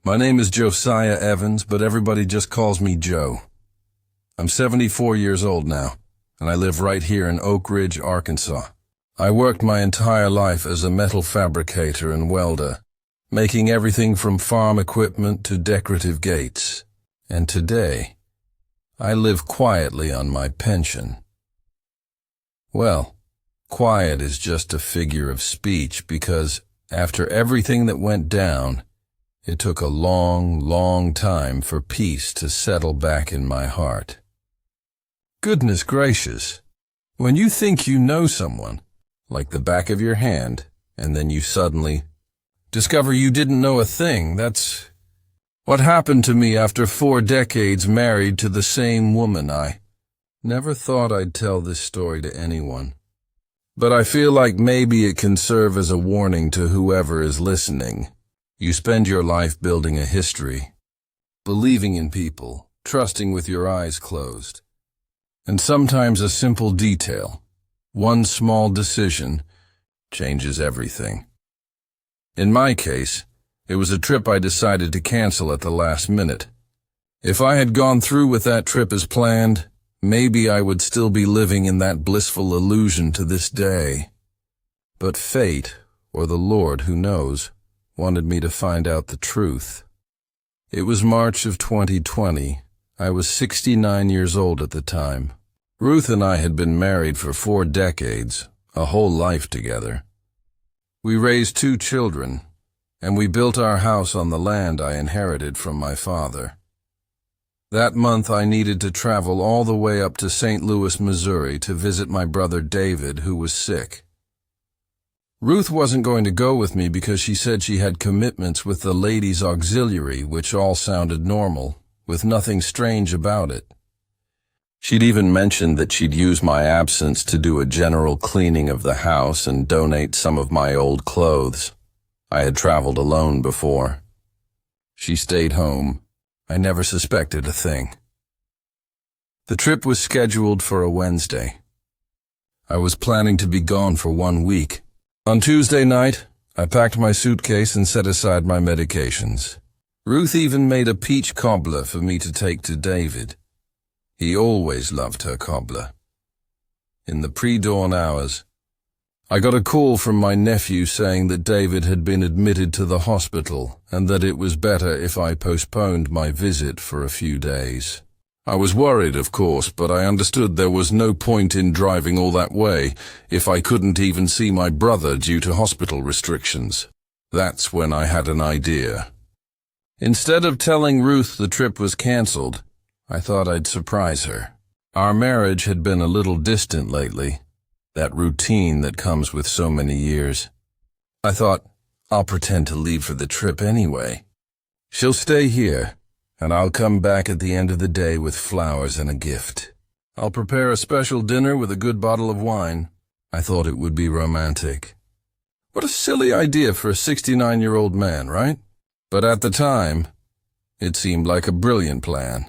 My name is Josiah Evans, but everybody just calls me Joe. I'm 74 years old now, and I live right here in Oak Ridge, Arkansas. I worked my entire life as a metal fabricator and welder, making everything from farm equipment to decorative gates. And today, I live quietly on my pension. Well, quiet is just a figure of speech because after everything that went down, it took a long, long time for peace to settle back in my heart. Goodness gracious, when you think you know someone, like the back of your hand, and then you suddenly discover you didn't know a thing, that's what happened to me after 4 decades married to the same woman. I never thought I'd tell this story to anyone, but I feel like maybe it can serve as a warning to whoever is listening. You spend your life building a history, believing in people, trusting with your eyes closed. And sometimes a simple detail, one small decision, changes everything. In my case, it was a trip I decided to cancel at the last minute. If I had gone through with that trip as planned, maybe I would still be living in that blissful illusion to this day. But fate, or the Lord, who knows, wanted me to find out the truth. It was March of 2020. I was 69 years old at the time. Ruth and I had been married for 4 decades, a whole life together. We raised 2 children, and we built our house on the land I inherited from my father. That month I needed to travel all the way up to St. Louis, Missouri to visit my brother David, who was sick. Ruth wasn't going to go with me because she said she had commitments with the ladies' auxiliary, which all sounded normal, with nothing strange about it. She'd even mentioned that she'd use my absence to do a general cleaning of the house and donate some of my old clothes. I had traveled alone before. She stayed home. I never suspected a thing. The trip was scheduled for a Wednesday. I was planning to be gone for 1 week. On Tuesday night, I packed my suitcase and set aside my medications. Ruth even made a peach cobbler for me to take to David. He always loved her cobbler. In the pre-dawn hours, I got a call from my nephew saying that David had been admitted to the hospital and that it was better if I postponed my visit for a few days. I was worried, of course, but I understood there was no point in driving all that way if I couldn't even see my brother due to hospital restrictions. That's when I had an idea. Instead of telling Ruth the trip was canceled, I thought I'd surprise her. Our marriage had been a little distant lately, that routine that comes with so many years. I thought, I'll pretend to leave for the trip anyway. She'll stay here, and I'll come back at the end of the day with flowers and a gift. I'll prepare a special dinner with a good bottle of wine. I thought it would be romantic. What a silly idea for a 69-year-old man, right? But at the time, it seemed like a brilliant plan.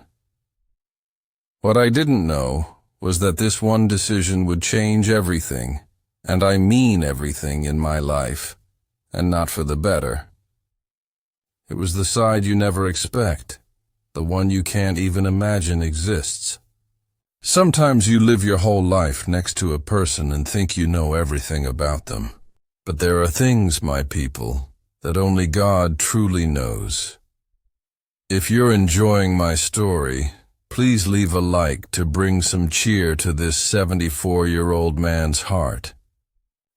What I didn't know was that this one decision would change everything, and I mean everything in my life, and not for the better. It was the side you never expect. The one you can't even imagine exists. Sometimes you live your whole life next to a person and think you know everything about them. But there are things, my people, that only God truly knows. If you're enjoying my story, please leave a like to bring some cheer to this 74-year-old man's heart.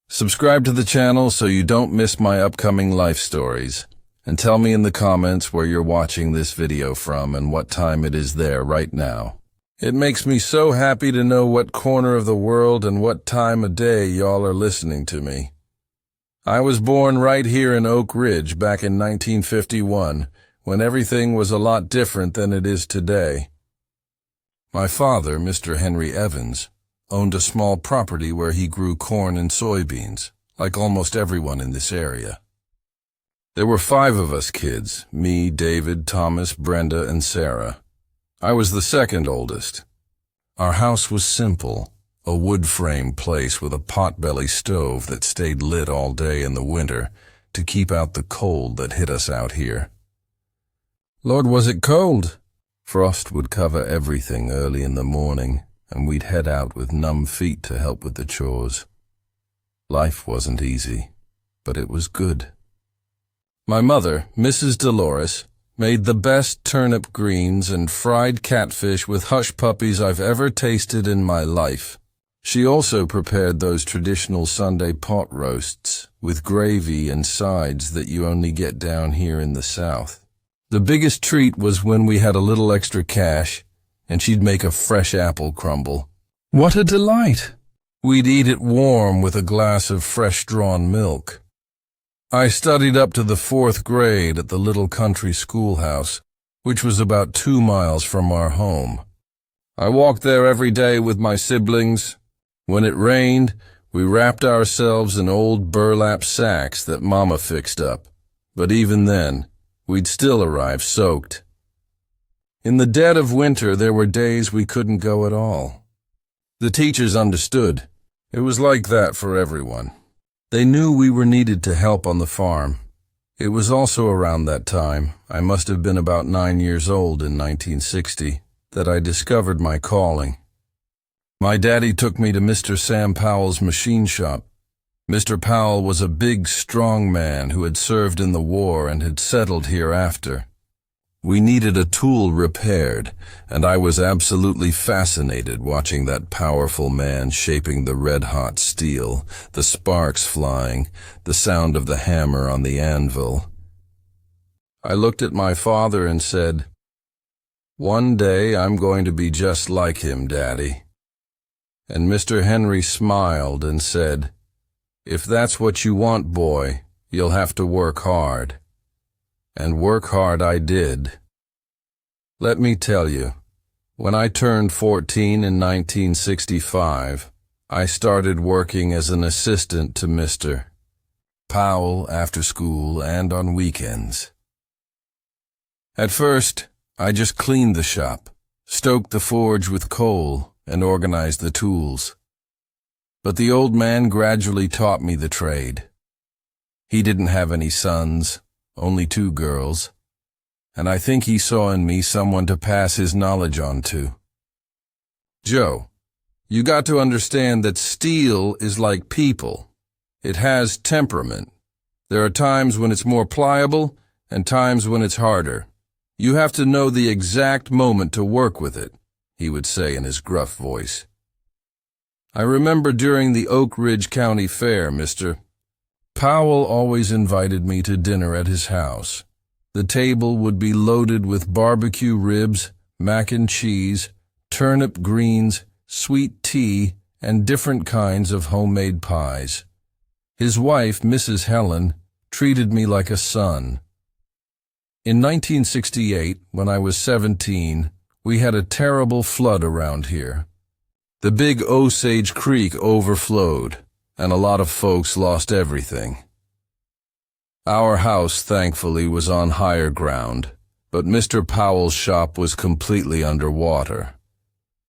Subscribe to the channel so you don't miss my upcoming life stories. And tell me in the comments where you're watching this video from and what time it is there right now. It makes me so happy to know what corner of the world and what time of day y'all are listening to me. I was born right here in Oak Ridge back in 1951, when everything was a lot different than it is today. My father, Mr. Henry Evans, owned a small property where he grew corn and soybeans, like almost everyone in this area. There were 5 of us kids, me, David, Thomas, Brenda, and Sarah. I was the second oldest. Our house was simple, a wood-frame place with a potbelly stove that stayed lit all day in the winter to keep out the cold that hit us out here. Lord, was it cold? Frost would cover everything early in the morning, and we'd head out with numb feet to help with the chores. Life wasn't easy, but it was good. My mother, Mrs. Dolores, made the best turnip greens and fried catfish with hush puppies I've ever tasted in my life. She also prepared those traditional Sunday pot roasts with gravy and sides that you only get down here in the South. The biggest treat was when we had a little extra cash and she'd make a fresh apple crumble. What a delight! We'd eat it warm with a glass of fresh-drawn milk. I studied up to the 4th grade at the little country schoolhouse, which was about 2 miles from our home. I walked there every day with my siblings. When it rained, we wrapped ourselves in old burlap sacks that Mama fixed up, but even then, we'd still arrive soaked. In the dead of winter, there were days we couldn't go at all. The teachers understood. It was like that for everyone. They knew we were needed to help on the farm. It was also around that time, I must have been about 9 years old in 1960, that I discovered my calling. My daddy took me to Mr. Sam Powell's machine shop. Mr. Powell was a big, strong man who had served in the war and had settled here after. We needed a tool repaired, and I was absolutely fascinated watching that powerful man shaping the red-hot steel, the sparks flying, the sound of the hammer on the anvil. I looked at my father and said, "One day I'm going to be just like him, Daddy." And Mr. Henry smiled and said, "If that's what you want, boy, you'll have to work hard." And work hard I did. Let me tell you, when I turned 14 in 1965, I started working as an assistant to Mr. Powell after school and on weekends. At first, I just cleaned the shop, stoked the forge with coal, and organized the tools. But the old man gradually taught me the trade. He didn't have any sons, only 2 girls, and I think he saw in me someone to pass his knowledge on to. "Joe, you got to understand that steel is like people. It has temperament. There are times when it's more pliable and times when it's harder. You have to know the exact moment to work with it," he would say in his gruff voice. I remember during the Oak Ridge County Fair, Mr. Powell always invited me to dinner at his house. The table would be loaded with barbecue ribs, mac and cheese, turnip greens, sweet tea, and different kinds of homemade pies. His wife, Mrs. Helen, treated me like a son. In 1968, when I was 17, we had a terrible flood around here. The big Osage Creek overflowed, and a lot of folks lost everything. Our house, thankfully, was on higher ground, but Mr. Powell's shop was completely underwater.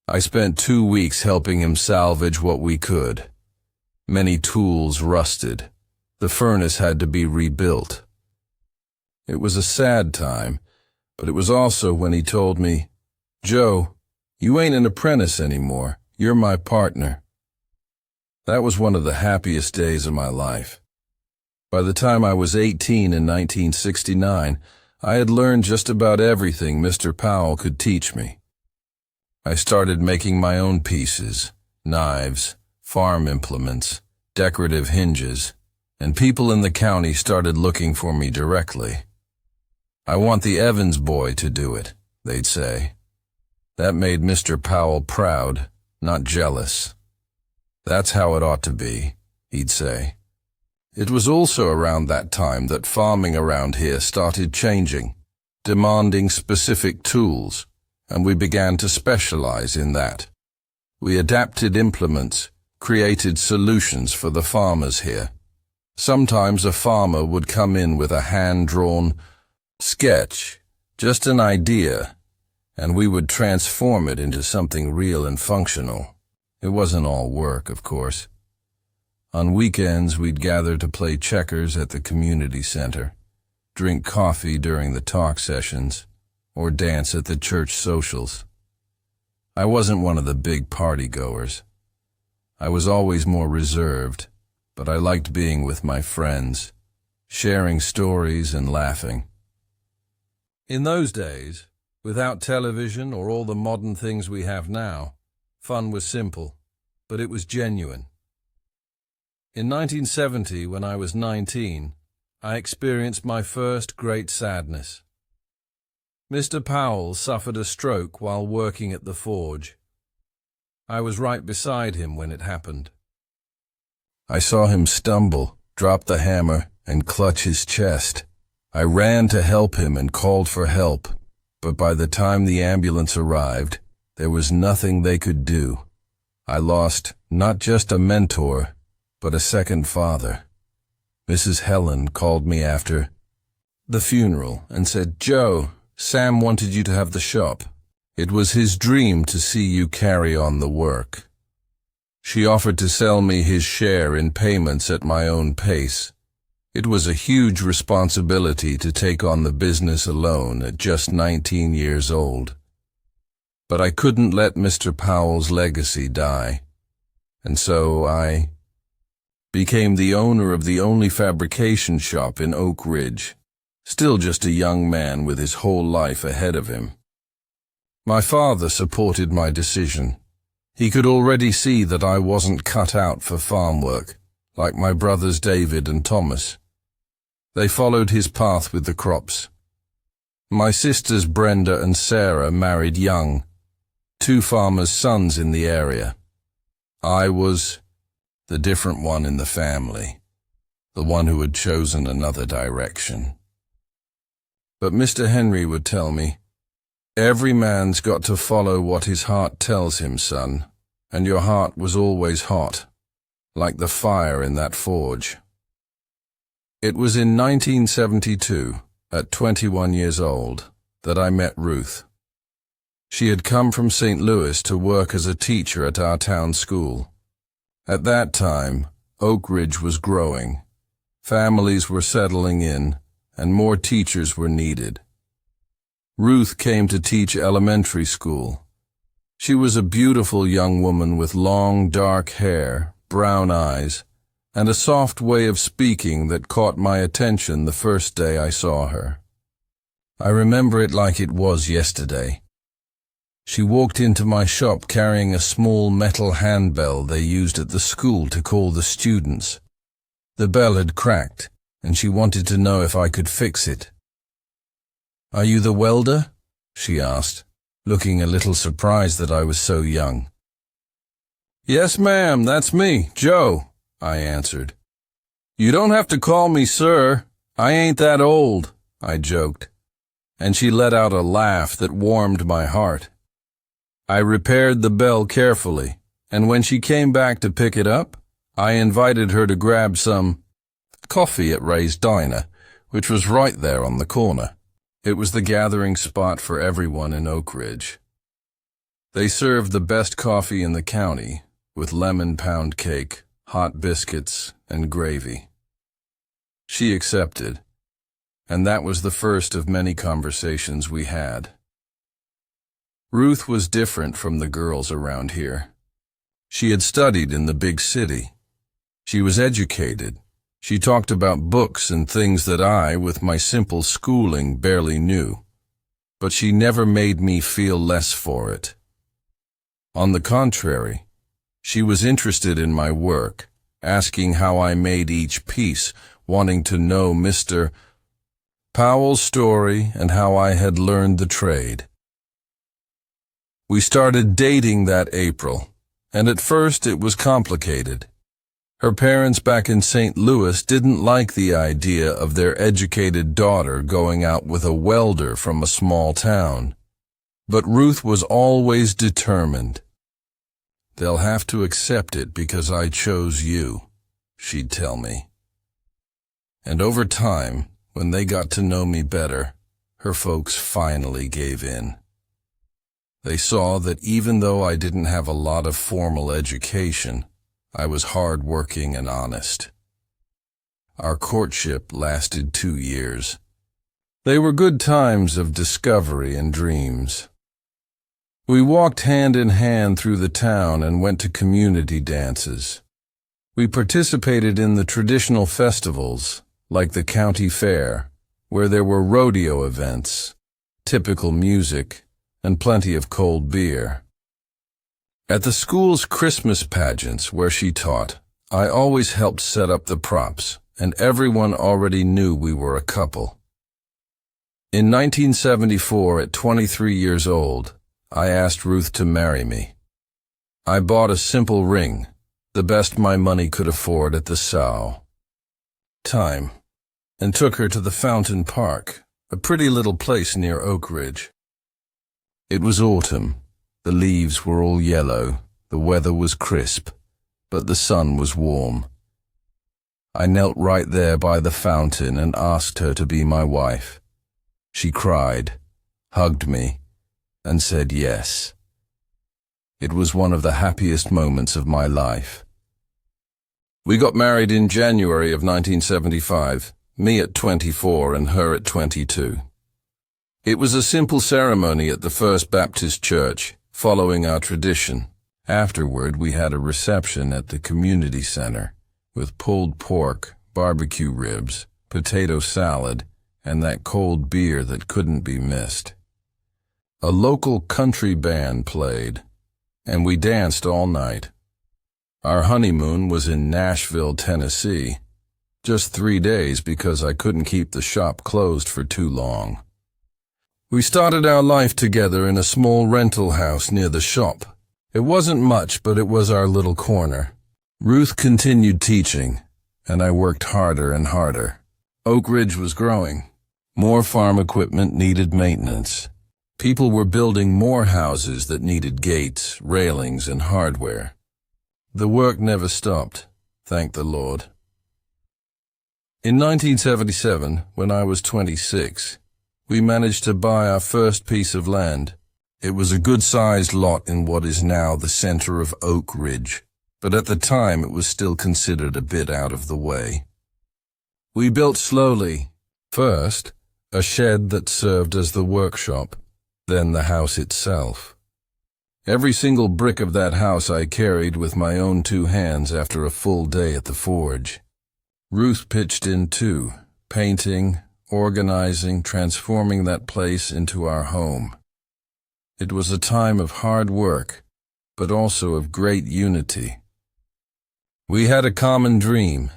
I spent 2 weeks helping him salvage what we could. Many tools rusted. The furnace had to be rebuilt. It was a sad time, but it was also when he told me, "Joe, you ain't an apprentice anymore. You're my partner." That was one of the happiest days of my life. By the time I was 18 in 1969, I had learned just about everything Mr. Powell could teach me. I started making my own pieces, knives, farm implements, decorative hinges, and people in the county started looking for me directly. "I want the Evans boy to do it," they'd say. That made Mr. Powell proud, not jealous. "That's how it ought to be," he'd say. It was also around that time that farming around here started changing, demanding specific tools, and we began to specialize in that. We adapted implements, created solutions for the farmers here. Sometimes a farmer would come in with a hand-drawn sketch, just an idea, and we would transform it into something real and functional. It wasn't all work, of course. On weekends, we'd gather to play checkers at the community center, drink coffee during the talk sessions, or dance at the church socials. I wasn't one of the big party goers. I was always more reserved, but I liked being with my friends, sharing stories and laughing. In those days, without television or all the modern things we have now, fun was simple, but it was genuine. In 1970, when I was 19, I experienced my first great sadness. Mr. Powell suffered a stroke while working at the forge. I was right beside him when it happened. I saw him stumble, drop the hammer, and clutch his chest. I ran to help him and called for help, but by the time the ambulance arrived, there was nothing they could do. I lost not just a mentor, but a second father. Mrs. Helen called me after the funeral and said, "Joe, Sam wanted you to have the shop. It was his dream to see you carry on the work." She offered to sell me his share in payments at my own pace. It was a huge responsibility to take on the business alone at just 19 years old. But I couldn't let Mr. Powell's legacy die, and so I became the owner of the only fabrication shop in Oak Ridge, still just a young man with his whole life ahead of him. My father supported my decision. He could already see that I wasn't cut out for farm work, like my brothers David and Thomas. They followed his path with the crops. My sisters Brenda and Sarah married young, 2 farmers' sons in the area. I was the different one in the family, the one who had chosen another direction. But Mr. Henry would tell me, "Every man's got to follow what his heart tells him, son, and your heart was always hot, like the fire in that forge." It was in 1972, at 21 years old, that I met Ruth. She had come from St. Louis to work as a teacher at our town school. At that time, Oak Ridge was growing. Families were settling in, and more teachers were needed. Ruth came to teach elementary school. She was a beautiful young woman with long, dark hair, brown eyes, and a soft way of speaking that caught my attention the first day I saw her. I remember it like it was yesterday. She walked into my shop carrying a small metal handbell they used at the school to call the students. The bell had cracked, and she wanted to know if I could fix it. "Are you the welder?" she asked, looking a little surprised that I was so young. "Yes, ma'am, that's me, Joe," I answered. "You don't have to call me sir. I ain't that old," I joked, and she let out a laugh that warmed my heart. I repaired the bell carefully, and when she came back to pick it up, I invited her to grab some coffee at Ray's Diner, which was right there on the corner. It was the gathering spot for everyone in Oak Ridge. They served the best coffee in the county, with lemon pound cake, hot biscuits, and gravy. She accepted, and that was the first of many conversations we had. Ruth was different from the girls around here. She had studied in the big city. She was educated. She talked about books and things that I, with my simple schooling, barely knew. But she never made me feel less for it. On the contrary, she was interested in my work, asking how I made each piece, wanting to know Mr. Powell's story and how I had learned the trade. We started dating that April, and at first it was complicated. Her parents back in St. Louis didn't like the idea of their educated daughter going out with a welder from a small town. But Ruth was always determined. "They'll have to accept it because I chose you," she'd tell me. And over time, when they got to know me better, her folks finally gave in. They saw that even though I didn't have a lot of formal education, I was hard-working and honest. Our courtship lasted 2 years. They were good times of discovery and dreams. We walked hand in hand through the town and went to community dances. We participated in the traditional festivals, like the county fair, where there were rodeo events, typical music, and plenty of cold beer. At the school's Christmas pageants where she taught, I always helped set up the props, and everyone already knew we were a couple. In 1974, at 23 years old, I asked Ruth to marry me. I bought a simple ring, the best my money could afford at the time, and took her to the Fountain Park, a pretty little place near Oak Ridge. It was autumn. The leaves were all yellow, the weather was crisp, but the sun was warm. I knelt right there by the fountain and asked her to be my wife. She cried, hugged me, and said yes. It was one of the happiest moments of my life. We got married in January of 1975, me at 24 and her at 22. It was a simple ceremony at the First Baptist Church, following our tradition. Afterward, we had a reception at the community center with pulled pork, barbecue ribs, potato salad, and that cold beer that couldn't be missed. A local country band played, and we danced all night. Our honeymoon was in Nashville, Tennessee. Just 3 days because I couldn't keep the shop closed for too long. We started our life together in a small rental house near the shop. It wasn't much, but it was our little corner. Ruth continued teaching, and I worked harder and harder. Oak Ridge was growing. More farm equipment needed maintenance. People were building more houses that needed gates, railings, and hardware. The work never stopped, thank the Lord. In 1977, when I was 26, we managed to buy our first piece of land. It was a good-sized lot in what is now the center of Oak Ridge, but at the time it was still considered a bit out of the way. We built slowly. First, a shed that served as the workshop, then the house itself. Every single brick of that house I carried with my own 2 hands after a full day at the forge. Ruth pitched in too, painting, organizing, transforming that place into our home. It was a time of hard work, but also of great unity. We had a common dream,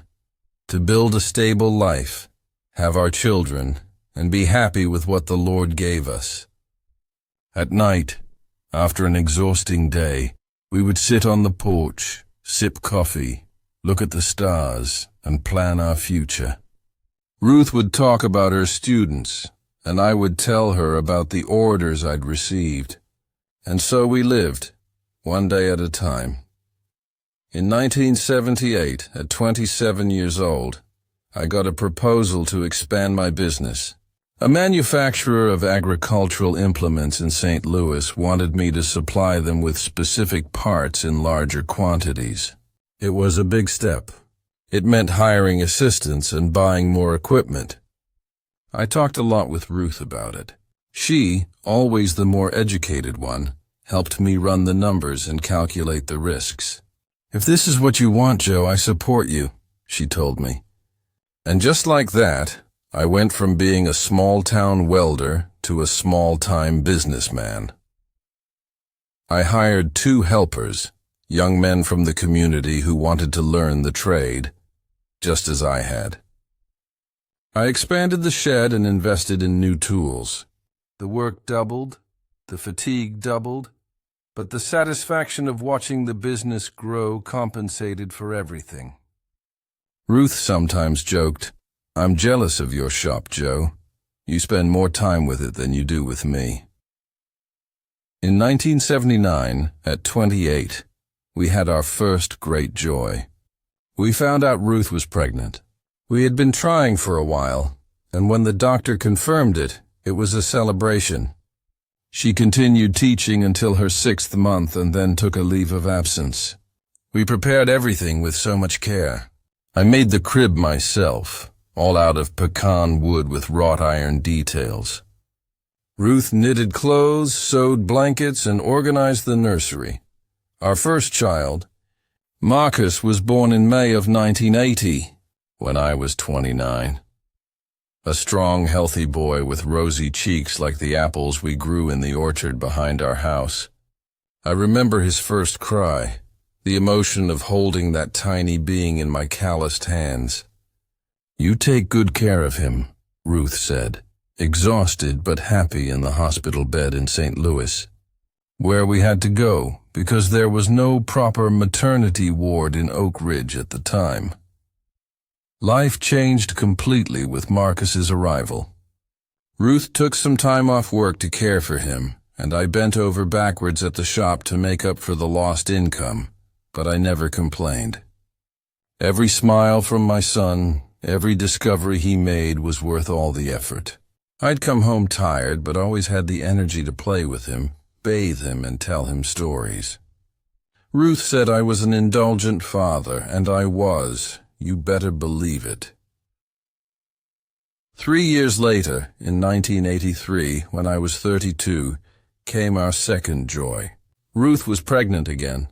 to build a stable life, have our children, and be happy with what the Lord gave us. At night, after an exhausting day, we would sit on the porch, sip coffee, look at the stars, and plan our future. Ruth would talk about her students, and I would tell her about the orders I'd received. And so we lived, one day at a time. In 1978, at 27 years old, I got a proposal to expand my business. A manufacturer of agricultural implements in St. Louis wanted me to supply them with specific parts in larger quantities. It was a big step. It meant hiring assistants and buying more equipment. I talked a lot with Ruth about it. She, always the more educated one, helped me run the numbers and calculate the risks. "If this is what you want, Joe, I support you," she told me. And just like that, I went from being a small-town welder to a small-time businessman. I hired 2 helpers, young men from the community who wanted to learn the trade, just as I had. I expanded the shed and invested in new tools. The work doubled, the fatigue doubled, but the satisfaction of watching the business grow compensated for everything. Ruth sometimes joked, "I'm jealous of your shop, Joe. You spend more time with it than you do with me." In 1979, at 28, we had our first great joy. We found out Ruth was pregnant. We had been trying for a while, and when the doctor confirmed it, it was a celebration. She continued teaching until her 6th month and then took a leave of absence. We prepared everything with so much care. I made the crib myself, all out of pecan wood with wrought iron details. Ruth knitted clothes, sewed blankets, and organized the nursery. Our first child, Marcus, was born in May of 1980, when I was 29. A strong, healthy boy with rosy cheeks like the apples we grew in the orchard behind our house. I remember his first cry, the emotion of holding that tiny being in my calloused hands. "You take good care of him," Ruth said, exhausted but happy in the hospital bed in St. Louis, where we had to go because there was no proper maternity ward in Oak Ridge at the time. Life changed completely with Marcus's arrival. Ruth took some time off work to care for him, and I bent over backwards at the shop to make up for the lost income, but I never complained. Every smile from my son, every discovery he made was worth all the effort. I'd come home tired, but always had the energy to play with him, bathe him, and tell him stories. Ruth said I was an indulgent father, and I was. You better believe it. 3 years later, in 1983, when I was 32, came our second joy. Ruth was pregnant again.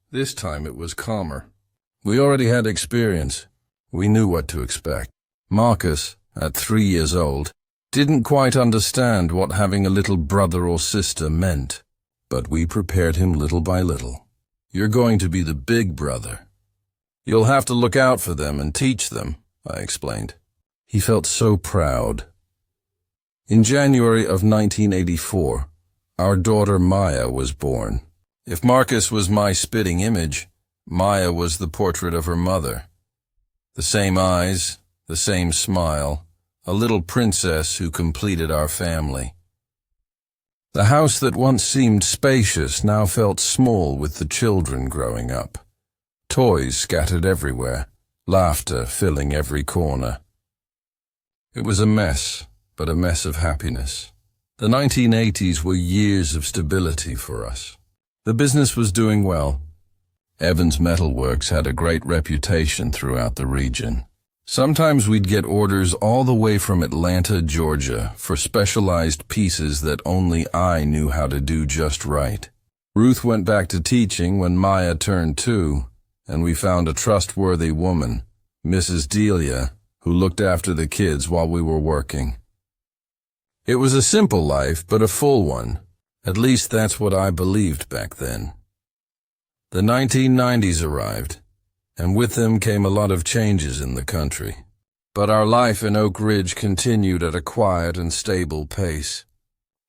This time it was calmer. We already had experience. We knew what to expect. Marcus, at 3 years old, didn't quite understand what having a little brother or sister meant, but we prepared him little by little. "You're going to be the big brother. You'll have to look out for them and teach them," I explained. He felt so proud. In January of 1984, our daughter Maya was born. If Marcus was my spitting image, Maya was the portrait of her mother. The same eyes, the same smile, a little princess who completed our family. The house that once seemed spacious now felt small with the children growing up. Toys scattered everywhere, laughter filling every corner. It was a mess, but a mess of happiness. The 1980s were years of stability for us. The business was doing well. Evans Metalworks had a great reputation throughout the region. Sometimes we'd get orders all the way from Atlanta, Georgia, for specialized pieces that only I knew how to do just right. Ruth went back to teaching when Maya turned 2, and we found a trustworthy woman, Mrs. Delia, who looked after the kids while we were working. It was a simple life, but a full one. At least that's what I believed back then. The 1990s arrived, and with them came a lot of changes in the country. But our life in Oak Ridge continued at a quiet and stable pace.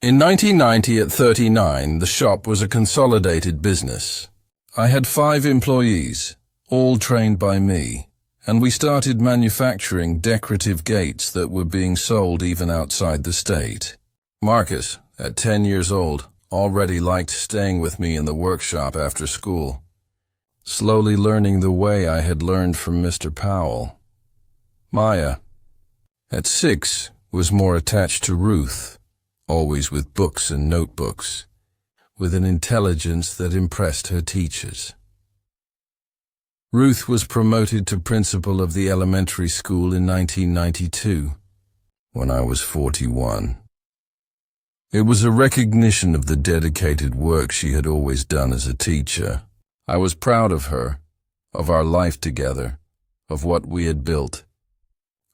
In 1990, at 39, the shop was a consolidated business. I had 5 employees, all trained by me, and we started manufacturing decorative gates that were being sold even outside the state. Marcus, at 10 years old, already liked staying with me in the workshop after school, slowly learning the way I had learned from Mr. Powell. Maya, at 6, was more attached to Ruth, always with books and notebooks, with an intelligence that impressed her teachers. Ruth was promoted to principal of the elementary school in 1992, when I was 41. It was a recognition of the dedicated work she had always done as a teacher. I was proud of her, of our life together, of what we had built.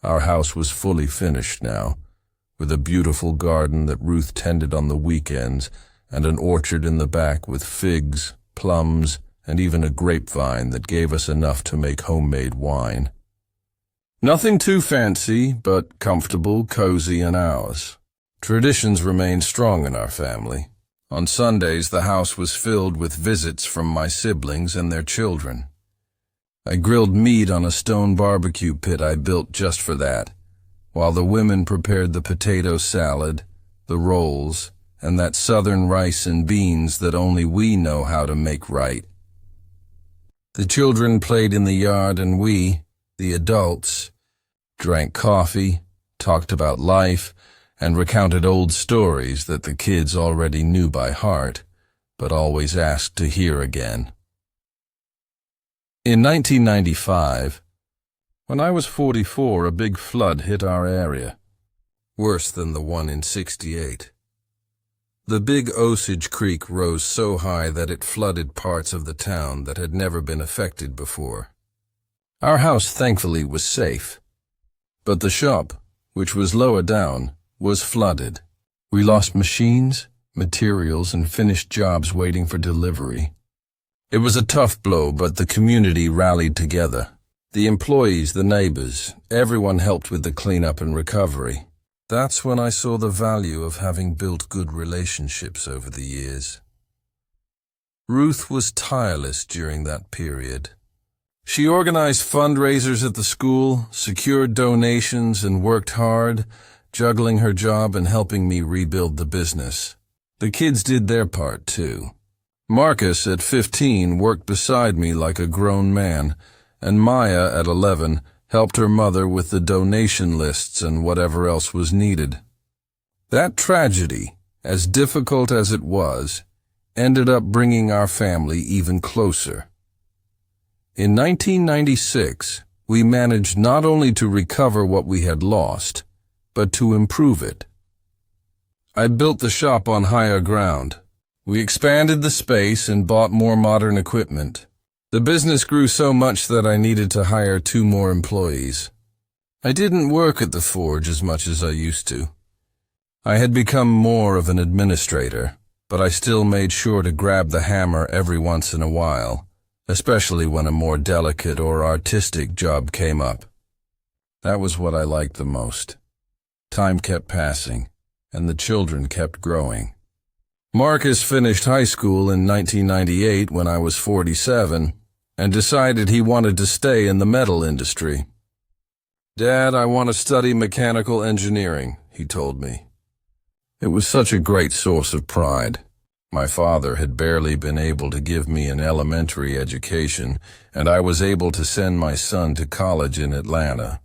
Our house was fully finished now, with a beautiful garden that Ruth tended on the weekends and an orchard in the back with figs, plums, and even a grapevine that gave us enough to make homemade wine. Nothing too fancy, but comfortable, cozy, and ours. Traditions remained strong in our family. On Sundays, the house was filled with visits from my siblings and their children. I grilled meat on a stone barbecue pit I built just for that, while the women prepared the potato salad, the rolls, and that southern rice and beans that only we know how to make right. The children played in the yard, and we, the adults, drank coffee, talked about life, and recounted old stories that the kids already knew by heart, but always asked to hear again. In 1995, When I was 44, a big flood hit our area, worse than the one in '68. The big Osage Creek rose so high that it flooded parts of the town that had never been affected before. Our house, thankfully, was safe, but the shop, which was lower down, was flooded. We lost machines, materials, and finished jobs waiting for delivery. It was a tough blow, but the community rallied together. The employees, the neighbors, everyone helped with the cleanup and recovery. That's when I saw the value of having built good relationships over the years. Ruth was tireless during that period. She organized fundraisers at the school, secured donations, and worked hard, juggling her job and helping me rebuild the business. The kids did their part, too. Marcus, at 15, worked beside me like a grown man, and Maya, at 11, helped her mother with the donation lists and whatever else was needed. That tragedy, as difficult as it was, ended up bringing our family even closer. In 1996, we managed not only to recover what we had lost, but to improve it. I built the shop on higher ground. We expanded the space and bought more modern equipment. The business grew so much that I needed to hire 2 more employees. I didn't work at the forge as much as I used to. I had become more of an administrator, but I still made sure to grab the hammer every once in a while, especially when a more delicate or artistic job came up. That was what I liked the most. Time kept passing, and the children kept growing. Marcus finished high school in 1998 when I was 47 and decided he wanted to stay in the metal industry. "Dad, I want to study mechanical engineering," he told me. It was such a great source of pride. My father had barely been able to give me an elementary education, and I was able to send my son to college in Atlanta.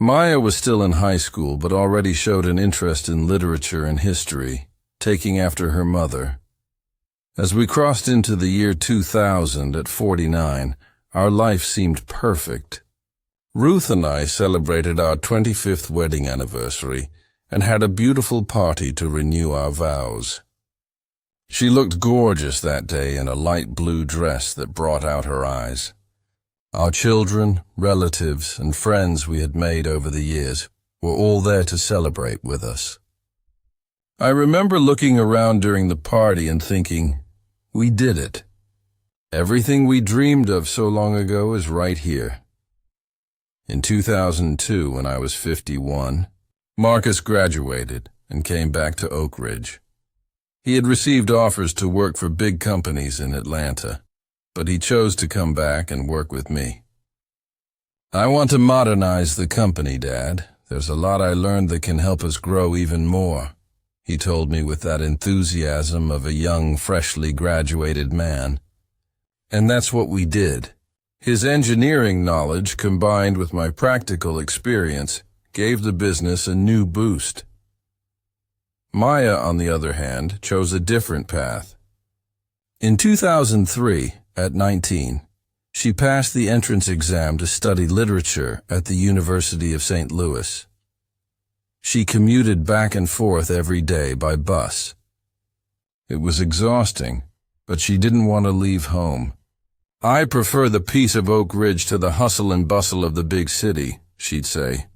Maya was still in high school but already showed an interest in literature and history, taking after her mother. As we crossed into the year 2000 at 49, our life seemed perfect. Ruth and I celebrated our 25th wedding anniversary and had a beautiful party to renew our vows. She looked gorgeous that day in a light blue dress that brought out her eyes. Our children, relatives, and friends we had made over the years were all there to celebrate with us. I remember looking around during the party and thinking, we did it. Everything we dreamed of so long ago is right here. In 2002, when I was 51, Marcus graduated and came back to Oak Ridge. He had received offers to work for big companies in Atlanta, but he chose to come back and work with me. "I want to modernize the company, Dad. There's a lot I learned that can help us grow even more," he told me with that enthusiasm of a young, freshly graduated man. And that's what we did. His engineering knowledge, combined with my practical experience, gave the business a new boost. Maya, on the other hand, chose a different path. In 2003, at 19, she passed the entrance exam to study literature at the University of St. Louis. She commuted back and forth every day by bus. It was exhausting, but she didn't want to leave home. "I prefer the peace of Oak Ridge to the hustle and bustle of the big city," she'd say.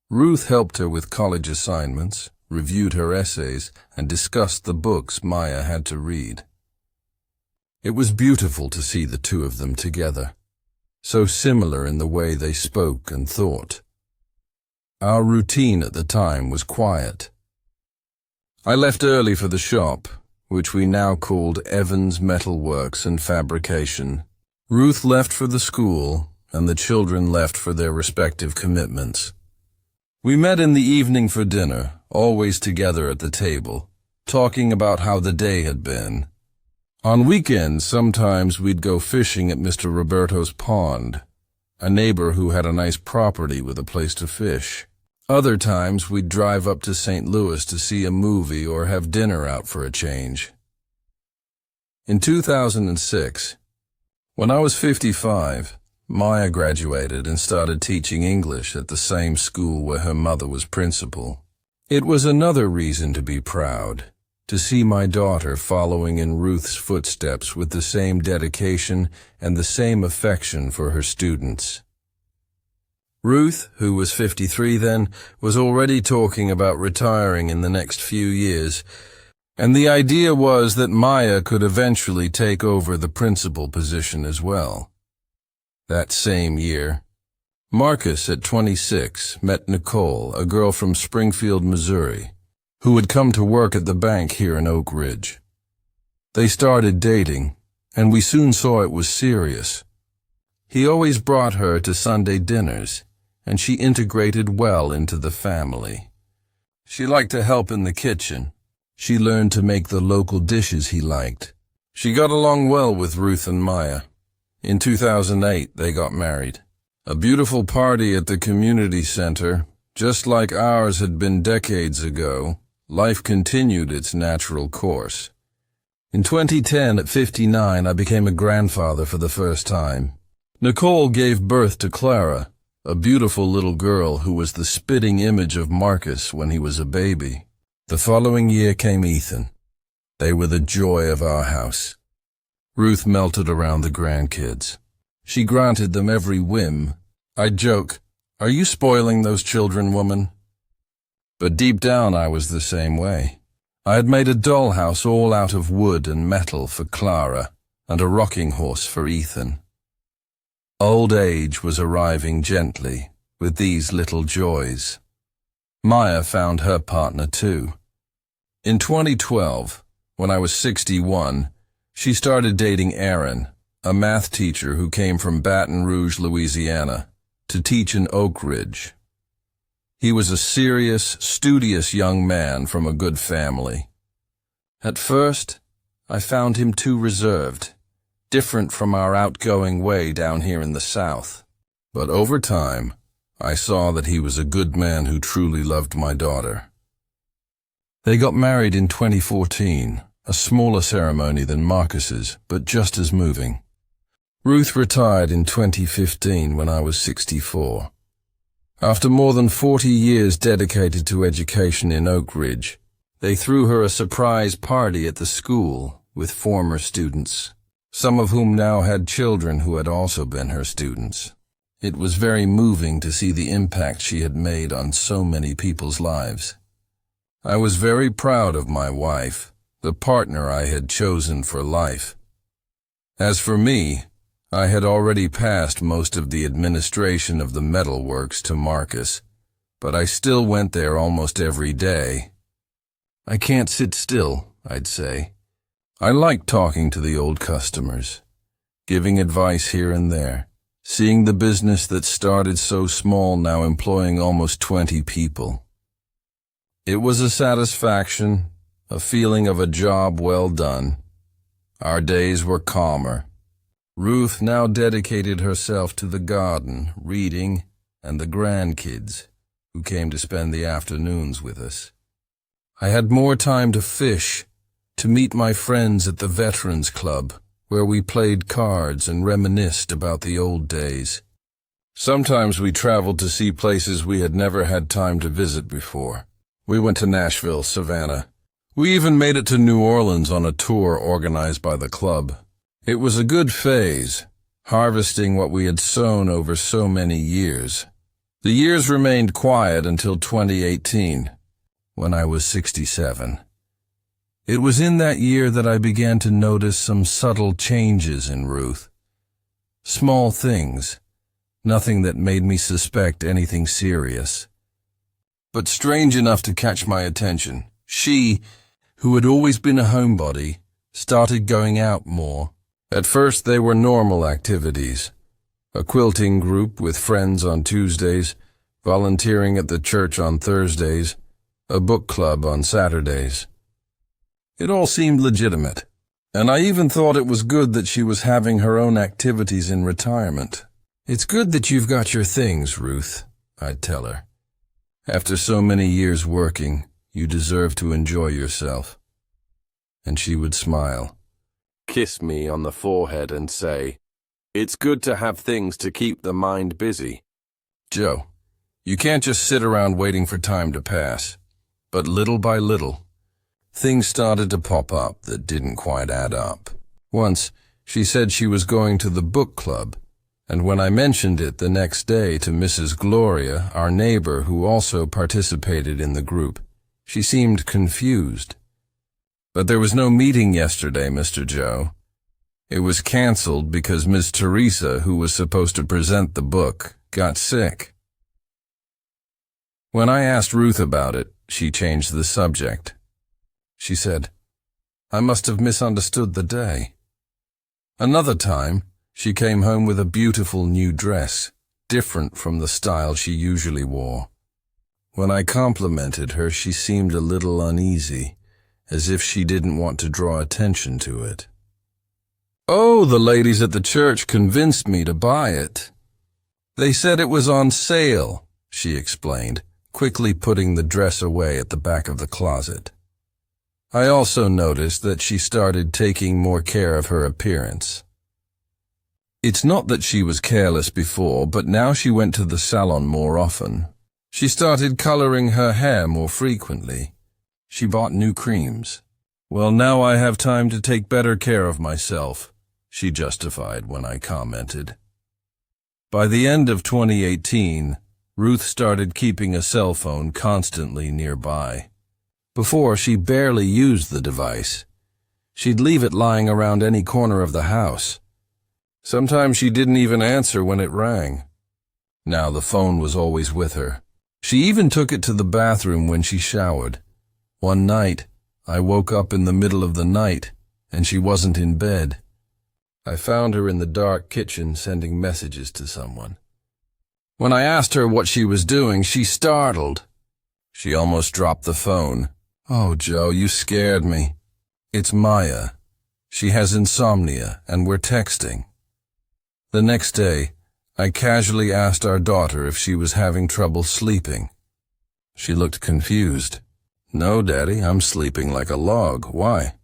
Ruth helped her with college assignments, reviewed her essays, and discussed the books Maya had to read. It was beautiful to see the two of them together, so similar in the way they spoke and thought. Our routine at the time was quiet. I left early for the shop, which we now called Evans Metal Works and Fabrication. Ruth left for the school, and the children left for their respective commitments. We met in the evening for dinner, always together at the table, talking about how the day had been. On weekends, sometimes we'd go fishing at Mr. Roberto's pond, a neighbor who had a nice property with a place to fish. Other times, we'd drive up to St. Louis to see a movie or have dinner out for a change. In 2006, when I was 55, Maya graduated and started teaching English at the same school where her mother was principal. It was another reason to be proud, to see my daughter following in Ruth's footsteps with the same dedication and the same affection for her students. Ruth, who was 53 then, was already talking about retiring in the next few years, and the idea was that Maya could eventually take over the principal position as well. That same year, Marcus, at 26, met Nicole, a girl from Springfield, Missouri, who had come to work at the bank here in Oak Ridge. They started dating, and we soon saw it was serious. He always brought her to Sunday dinners, and she integrated well into the family. She liked to help in the kitchen. She learned to make the local dishes he liked. She got along well with Ruth and Maya. In 2008, they got married. A beautiful party at the community center, just like ours had been decades ago. Life continued its natural course. In 2010, at 59, I became a grandfather for the first time. Nicole gave birth to Clara, a beautiful little girl who was the spitting image of Marcus when he was a baby. The following year came Ethan. They were the joy of our house. Ruth melted around the grandkids. She granted them every whim. I'd joke, "Are you spoiling those children, woman?" But deep down I was the same way. I had made a dollhouse all out of wood and metal for Clara, and a rocking horse for Ethan. Old age was arriving gently, with these little joys. Maya found her partner too. In 2012, when I was 61, she started dating Aaron, a math teacher who came from Baton Rouge, Louisiana, to teach in Oak Ridge. He was a serious, studious young man from a good family. At first, I found him too reserved, different from our outgoing way down here in the South. But over time, I saw that he was a good man who truly loved my daughter. They got married in 2014, a smaller ceremony than Marcus's, but just as moving. Ruth retired in 2015 when I was 64. After more than 40 years dedicated to education in Oak Ridge, they threw her a surprise party at the school with former students, some of whom now had children who had also been her students. It was very moving to see the impact she had made on so many people's lives. I was very proud of my wife, the partner I had chosen for life. As for me, I had already passed most of the administration of the metalworks to Marcus, but I still went there almost every day. I can't sit still, I'd say. I like talking to the old customers, giving advice here and there, seeing the business that started so small now employing almost 20 people. It was a satisfaction, a feeling of a job well done. Our days were calmer. Ruth now dedicated herself to the garden, reading, and the grandkids, who came to spend the afternoons with us. I had more time to fish, to meet my friends at the Veterans Club, where we played cards and reminisced about the old days. Sometimes we traveled to see places we had never had time to visit before. We went to Nashville, Savannah. We even made it to New Orleans on a tour organized by the club. It was a good phase, harvesting what we had sown over so many years. The years remained quiet until 2018, when I was 67. It was in that year that I began to notice some subtle changes in Ruth. Small things, nothing that made me suspect anything serious. But strange enough to catch my attention, she, who had always been a homebody, started going out more. At first they were normal activities. A quilting group with friends on Tuesdays, volunteering at the church on Thursdays, a book club on Saturdays. It all seemed legitimate, and I even thought it was good that she was having her own activities in retirement. "It's good that you've got your things, Ruth," I'd tell her. "After so many years working, you deserve to enjoy yourself." And she would smile, kiss me on the forehead and say, It's good to have things to keep the mind busy. Joe, you can't just sit around waiting for time to pass. But little by little, things started to pop up that didn't quite add up. Once, she said she was going to the book club, and when I mentioned it the next day to Mrs. Gloria, our neighbor who also participated in the group, she seemed confused. But there was no meeting yesterday, Mr. Joe. It was canceled because Miss Teresa, who was supposed to present the book, got sick. When I asked Ruth about it, she changed the subject. She said, "I must have misunderstood the day." Another time, she came home with a beautiful new dress, different from the style she usually wore. When I complimented her, she seemed a little uneasy, as if she didn't want to draw attention to it. "Oh, the ladies at the church convinced me to buy it. They said it was on sale," she explained, quickly putting the dress away at the back of the closet. I also noticed that she started taking more care of her appearance. It's not that she was careless before, but now she went to the salon more often. She started coloring her hair more frequently. She bought new creams. "Well, now I have time to take better care of myself," she justified when I commented. By the end of 2018, Ruth started keeping a cell phone constantly nearby. Before, she barely used the device. She'd leave it lying around any corner of the house. Sometimes she didn't even answer when it rang. Now the phone was always with her. She even took it to the bathroom when she showered. One night, I woke up in the middle of the night, and she wasn't in bed. I found her in the dark kitchen sending messages to someone. When I asked her what she was doing, she startled. She almost dropped the phone. "Oh, Joe, you scared me. It's Maya. She has insomnia, and we're texting." The next day, I casually asked our daughter if she was having trouble sleeping. She looked confused. "No, Daddy, I'm sleeping like a log. Why?"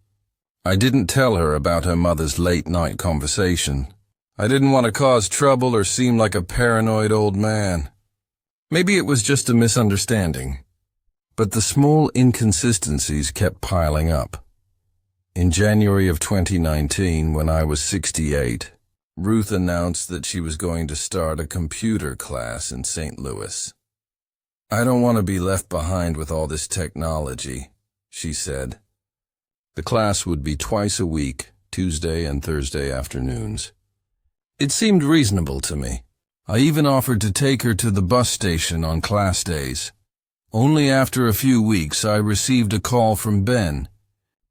I didn't tell her about her mother's late-night conversation. I didn't want to cause trouble or seem like a paranoid old man. Maybe it was just a misunderstanding. But the small inconsistencies kept piling up. In January of 2019, when I was 68, Ruth announced that she was going to start a computer class in St. Louis. "I don't want to be left behind with all this technology," she said. The class would be twice a week, Tuesday and Thursday afternoons. It seemed reasonable to me. I even offered to take her to the bus station on class days. Only after a few weeks, I received a call from Ben,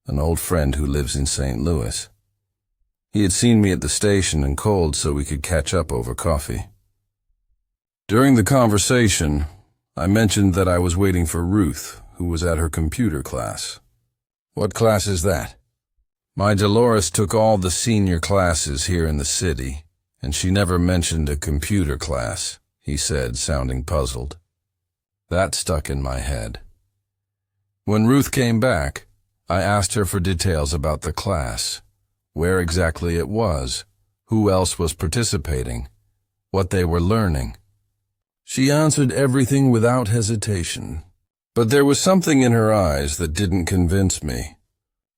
an old friend who lives in St. Louis. He had seen me at the station and called so we could catch up over coffee. During the conversation, I mentioned that I was waiting for Ruth, who was at her computer class. "What class is that?" "My Dolores took all the senior classes here in the city, and she never mentioned a computer class," he said, sounding puzzled. That stuck in my head. When Ruth came back, I asked her for details about the class, where exactly it was, who else was participating, what they were learning. She answered everything without hesitation, but there was something in her eyes that didn't convince me.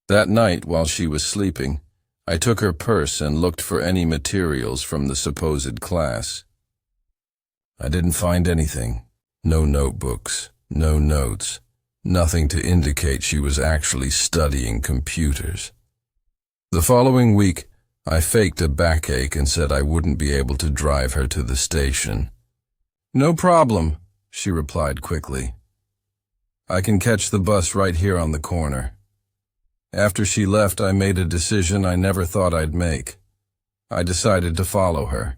That night, while she was sleeping, I took her purse and looked for any materials from the supposed class. I didn't find anything. No notebooks, no notes, nothing to indicate she was actually studying computers. The following week, I faked a backache and said I wouldn't be able to drive her to the station. "No problem," she replied quickly. "I can catch the bus right here on the corner." After she left, I made a decision I never thought I'd make. I decided to follow her.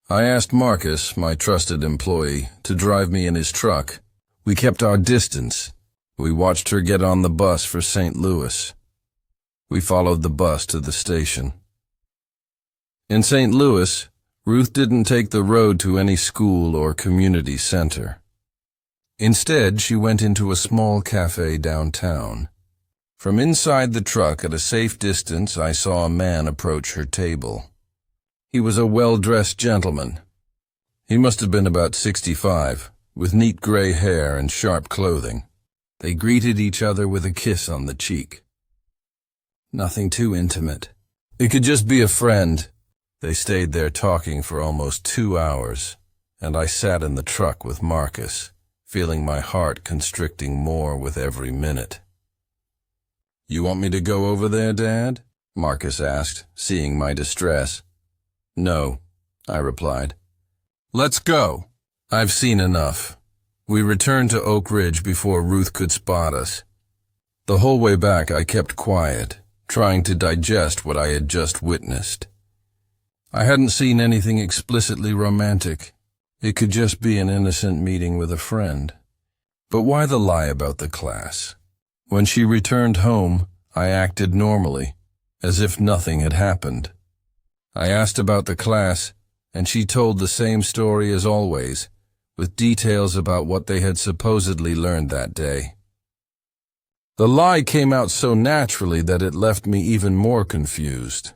I asked Marcus, my trusted employee, to drive me in his truck. We kept our distance. We watched her get on the bus for St. Louis. We followed the bus to the station. In St. Louis, Ruth didn't take the road to any school or community center. Instead, she went into a small cafe downtown. From inside the truck at a safe distance, I saw a man approach her table. He was a well-dressed gentleman. He must have been about 65, with neat gray hair and sharp clothing. They greeted each other with a kiss on the cheek. Nothing too intimate. It could just be a friend. They stayed there talking for almost 2 hours, and I sat in the truck with Marcus, feeling my heart constricting more with every minute. "You want me to go over there, Dad?" Marcus asked, seeing my distress. "No," I replied. "Let's go. I've seen enough." We returned to Oak Ridge before Ruth could spot us. The whole way back I kept quiet, trying to digest what I had just witnessed. I hadn't seen anything explicitly romantic. It could just be an innocent meeting with a friend. But why the lie about the class? When she returned home, I acted normally, as if nothing had happened. I asked about the class, and she told the same story as always, with details about what they had supposedly learned that day. The lie came out so naturally that it left me even more confused.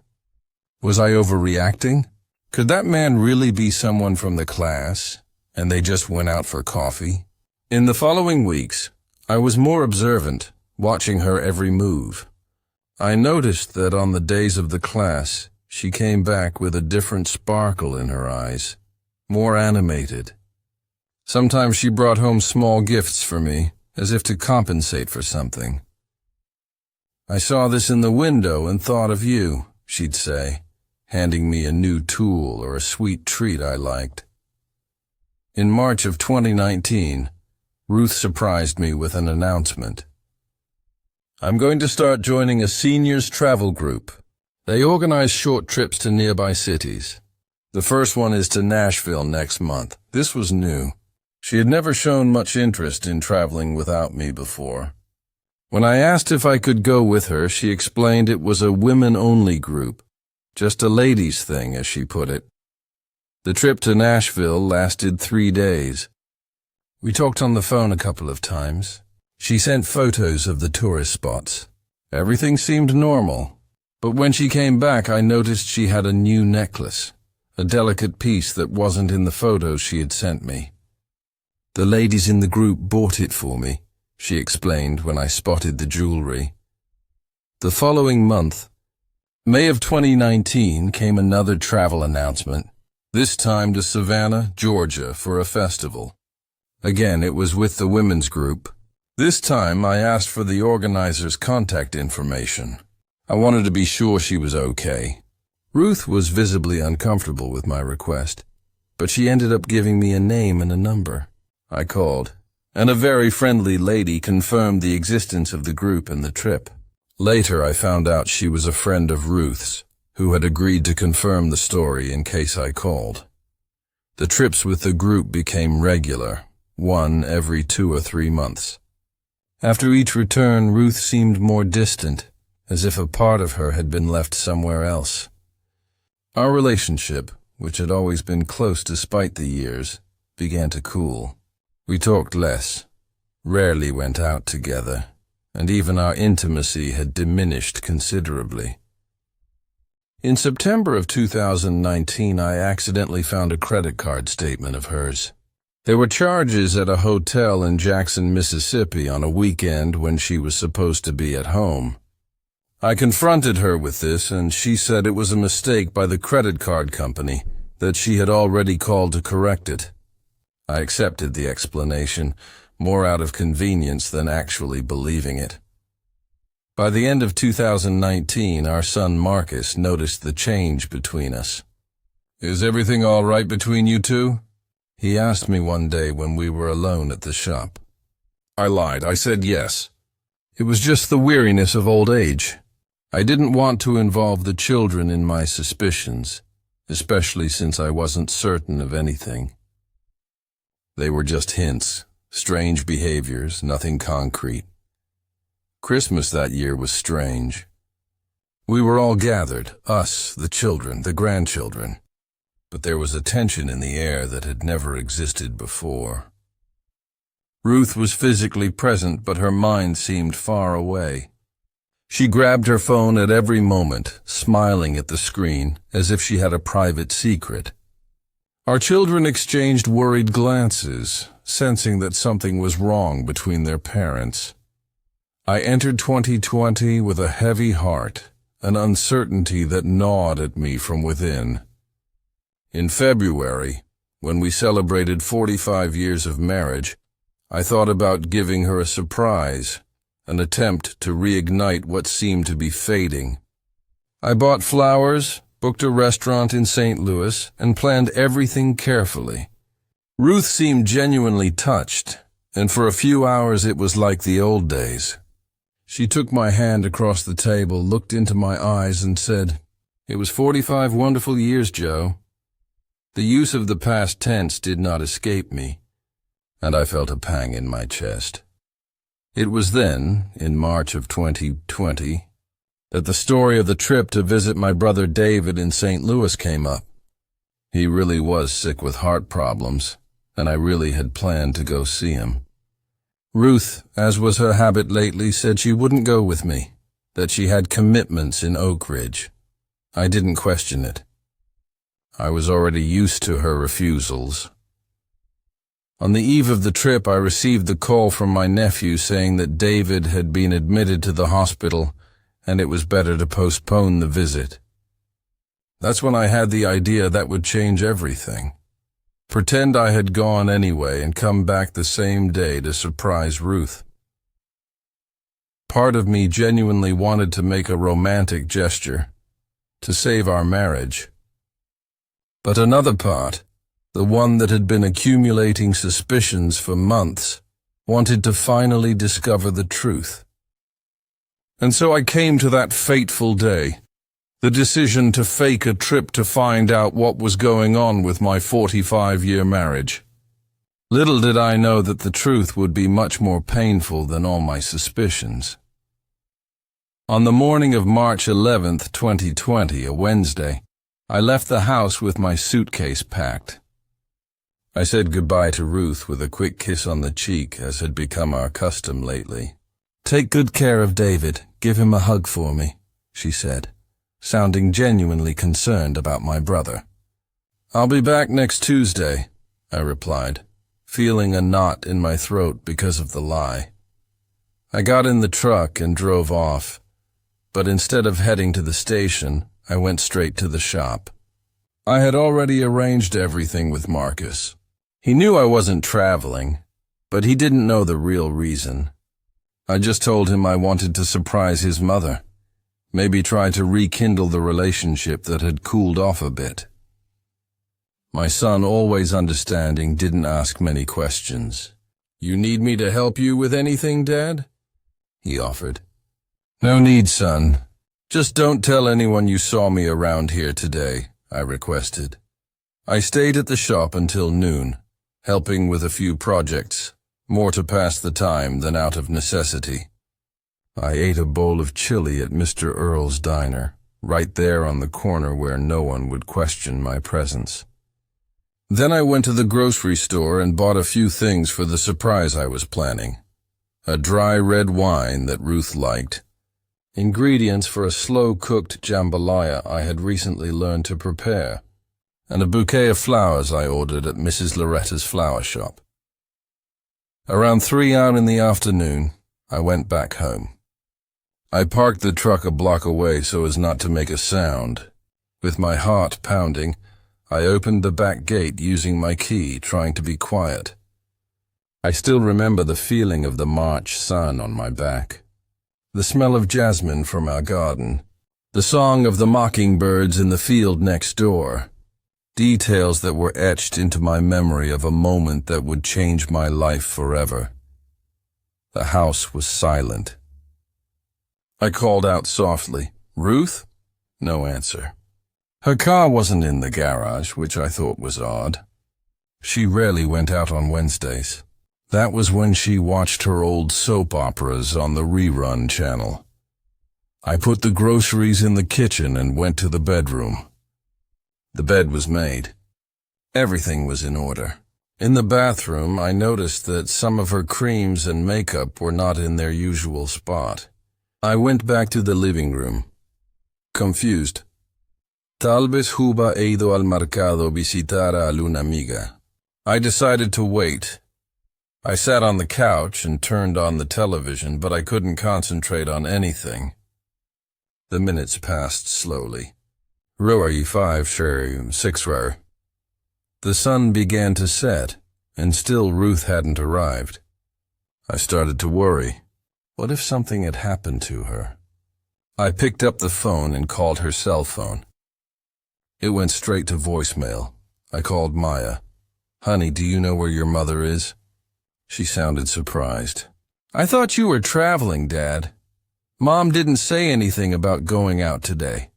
Was I overreacting? Could that man really be someone from the class, and they just went out for coffee? In the following weeks, I was more observant, watching her every move. I noticed that on the days of the class, she came back with a different sparkle in her eyes, more animated. Sometimes she brought home small gifts for me, as if to compensate for something. "I saw this in the window and thought of you," she'd say, handing me a new tool or a sweet treat I liked. In March of 2019, Ruth surprised me with an announcement. "I'm going to start joining a seniors travel group. They organize short trips to nearby cities. The first one is to Nashville next month." This was new. She had never shown much interest in traveling without me before. When I asked if I could go with her, she explained it was a women-only group, just a ladies' thing, as she put it. The trip to Nashville lasted 3 days. We talked on the phone a couple of times. She sent photos of the tourist spots. Everything seemed normal, but when she came back, I noticed she had a new necklace, a delicate piece that wasn't in the photos she had sent me. "The ladies in the group bought it for me," she explained when I spotted the jewelry. The following month, May of 2019, came another travel announcement, this time to Savannah, Georgia, for a festival. Again, it was with the women's group. This time, I asked for the organizer's contact information. I wanted to be sure she was okay. Ruth was visibly uncomfortable with my request, but she ended up giving me a name and a number. I called, and a very friendly lady confirmed the existence of the group and the trip. Later, I found out she was a friend of Ruth's, who had agreed to confirm the story in case I called. The trips with the group became regular, one every 2 or 3 months. After each return, Ruth seemed more distant, as if a part of her had been left somewhere else. Our relationship, which had always been close despite the years, began to cool. We talked less, rarely went out together, and even our intimacy had diminished considerably. In September of 2019, I accidentally found a credit card statement of hers. There were charges at a hotel in Jackson, Mississippi on a weekend when she was supposed to be at home. I confronted her with this, and she said it was a mistake by the credit card company, that she had already called to correct it. I accepted the explanation, more out of convenience than actually believing it. By the end of 2019, our son Marcus noticed the change between us. "Is everything all right between you two?" he asked me one day when we were alone at the shop. I lied. I said yes. It was just the weariness of old age. I didn't want to involve the children in my suspicions, especially since I wasn't certain of anything. They were just hints, strange behaviors, nothing concrete. Christmas that year was strange. We were all gathered, us, the children, the grandchildren, but there was a tension in the air that had never existed before. Ruth was physically present, but her mind seemed far away. She grabbed her phone at every moment, smiling at the screen as if she had a private secret. Our children exchanged worried glances, sensing that something was wrong between their parents. I entered 2020 with a heavy heart, an uncertainty that gnawed at me from within. In February, when we celebrated 45 years of marriage, I thought about giving her a surprise, an attempt to reignite what seemed to be fading. I bought flowers, booked a restaurant in St. Louis, and planned everything carefully. Ruth seemed genuinely touched, and for a few hours it was like the old days. She took my hand across the table, looked into my eyes, and said, "It was 45 wonderful years, Joe." The use of the past tense did not escape me, and I felt a pang in my chest. It was then, in March of 2020, that the story of the trip to visit my brother David in St. Louis came up. He really was sick with heart problems, and I really had planned to go see him. Ruth, as was her habit lately, said she wouldn't go with me, that she had commitments in Oak Ridge. I didn't question it. I was already used to her refusals. On the eve of the trip, I received the call from my nephew saying that David had been admitted to the hospital and it was better to postpone the visit. That's when I had the idea that would change everything. Pretend I had gone anyway and come back the same day to surprise Ruth. Part of me genuinely wanted to make a romantic gesture, to save our marriage. But another part, the one that had been accumulating suspicions for months, wanted to finally discover the truth. And so I came to that fateful day, the decision to fake a trip to find out what was going on with my 45-year marriage. Little did I know that the truth would be much more painful than all my suspicions. On the morning of March 11th, 2020, a Wednesday, I left the house with my suitcase packed. I said goodbye to Ruth with a quick kiss on the cheek, as had become our custom lately. "Take good care of David. Give him a hug for me," she said, sounding genuinely concerned about my brother. "I'll be back next Tuesday," I replied, feeling a knot in my throat because of the lie. I got in the truck and drove off, but instead of heading to the station, I went straight to the shop. I had already arranged everything with Marcus. He knew I wasn't traveling, but he didn't know the real reason. I just told him I wanted to surprise his mother, maybe try to rekindle the relationship that had cooled off a bit. My son, always understanding, didn't ask many questions. "You need me to help you with anything, Dad?" he offered. "No need, son. Just don't tell anyone you saw me around here today," I requested. I stayed at the shop until noon, helping with a few projects, more to pass the time than out of necessity. I ate a bowl of chili at Mr. Earl's diner, right there on the corner where no one would question my presence. Then I went to the grocery store and bought a few things for the surprise I was planning. A dry red wine that Ruth liked, ingredients for a slow-cooked jambalaya I had recently learned to prepare, and a bouquet of flowers I ordered at Mrs. Loretta's flower shop. Around 3 out in the afternoon, I went back home. I parked the truck a block away so as not to make a sound. With my heart pounding, I opened the back gate using my key, trying to be quiet. I still remember the feeling of the March sun on my back, the smell of jasmine from our garden, the song of the mockingbirds in the field next door, details that were etched into my memory of a moment that would change my life forever. The house was silent. I called out softly, "Ruth?" No answer. Her car wasn't in the garage, which I thought was odd. She rarely went out on Wednesdays. That was when she watched her old soap operas on the rerun channel. I put the groceries in the kitchen and went to the bedroom. The bed was made. Everything was in order. In the bathroom, I noticed that some of her creams and makeup were not in their usual spot. I went back to the living room, confused. Tal vez huba ido al mercado visitara a una amiga. I decided to wait. I sat on the couch and turned on the television, but I couldn't concentrate on anything. The minutes passed slowly. Roar 5 sure 6 roar. The sun began to set, and still Ruth hadn't arrived. I started to worry. What if something had happened to her? I picked up the phone and called her cell phone. It went straight to voicemail. I called Maya. Honey, do you know where your mother is? She sounded surprised. I thought you were traveling, Dad. Mom didn't say anything about going out today.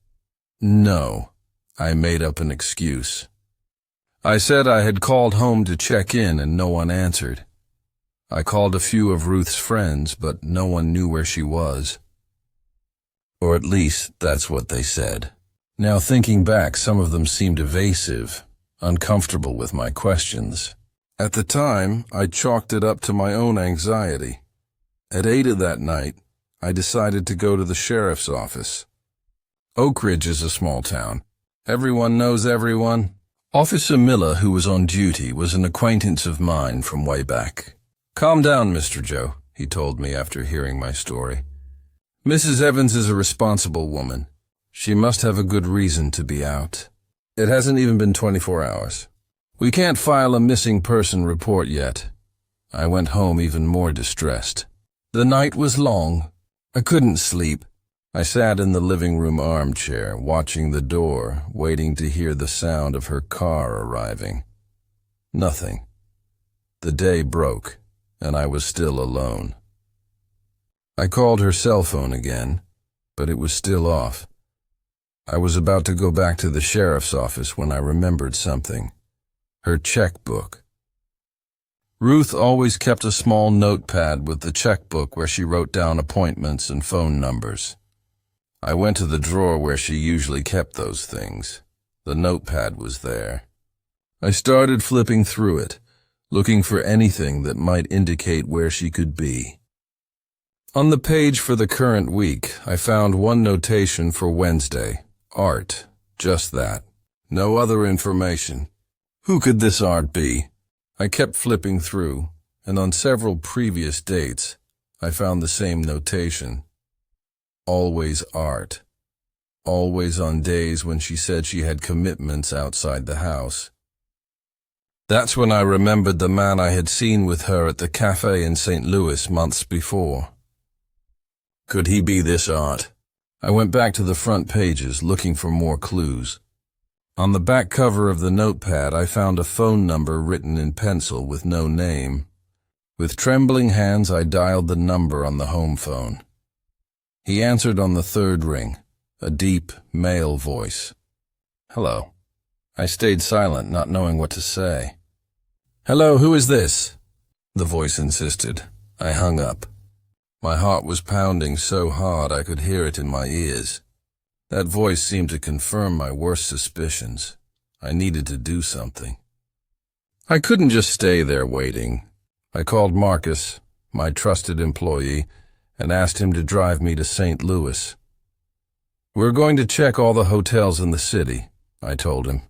No, I made up an excuse. I said I had called home to check in and no one answered. I called a few of Ruth's friends, but no one knew where she was. Or at least that's what they said. Now thinking back, some of them seemed evasive, uncomfortable with my questions. At the time, I chalked it up to my own anxiety. At 8 of that night, I decided to go to the sheriff's office. Oak Ridge is a small town. Everyone knows everyone. Officer Miller, who was on duty, was an acquaintance of mine from way back. Calm down, Mr. Joe, he told me after hearing my story. Mrs. Evans is a responsible woman. She must have a good reason to be out. It hasn't even been 24 hours. We can't file a missing person report yet. I went home even more distressed. The night was long. I couldn't sleep. I sat in the living room armchair, watching the door, waiting to hear the sound of her car arriving. Nothing. The day broke, and I was still alone. I called her cell phone again, but it was still off. I was about to go back to the sheriff's office when I remembered something. Her checkbook. Ruth always kept a small notepad with the checkbook where she wrote down appointments and phone numbers. I went to the drawer where she usually kept those things. The notepad was there. I started flipping through it, looking for anything that might indicate where she could be. On the page for the current week, I found one notation for Wednesday. Art. Just that. No other information. Who could this art be? I kept flipping through, and on several previous dates, I found the same notation. Always art. Always on days when she said she had commitments outside the house. That's when I remembered the man I had seen with her at the cafe in St. Louis months before. Could he be this art? I went back to the front pages, looking for more clues. On the back cover of the notepad, I found a phone number written in pencil with no name. With trembling hands, I dialed the number on the home phone. He answered on the third ring, a deep, male voice. Hello. I stayed silent, not knowing what to say. Hello, who is this? The voice insisted. I hung up. My heart was pounding so hard I could hear it in my ears. That voice seemed to confirm my worst suspicions. I needed to do something. I couldn't just stay there waiting. I called Marcus, my trusted employee, and asked him to drive me to St. Louis. We're going to check all the hotels in the city, I told him,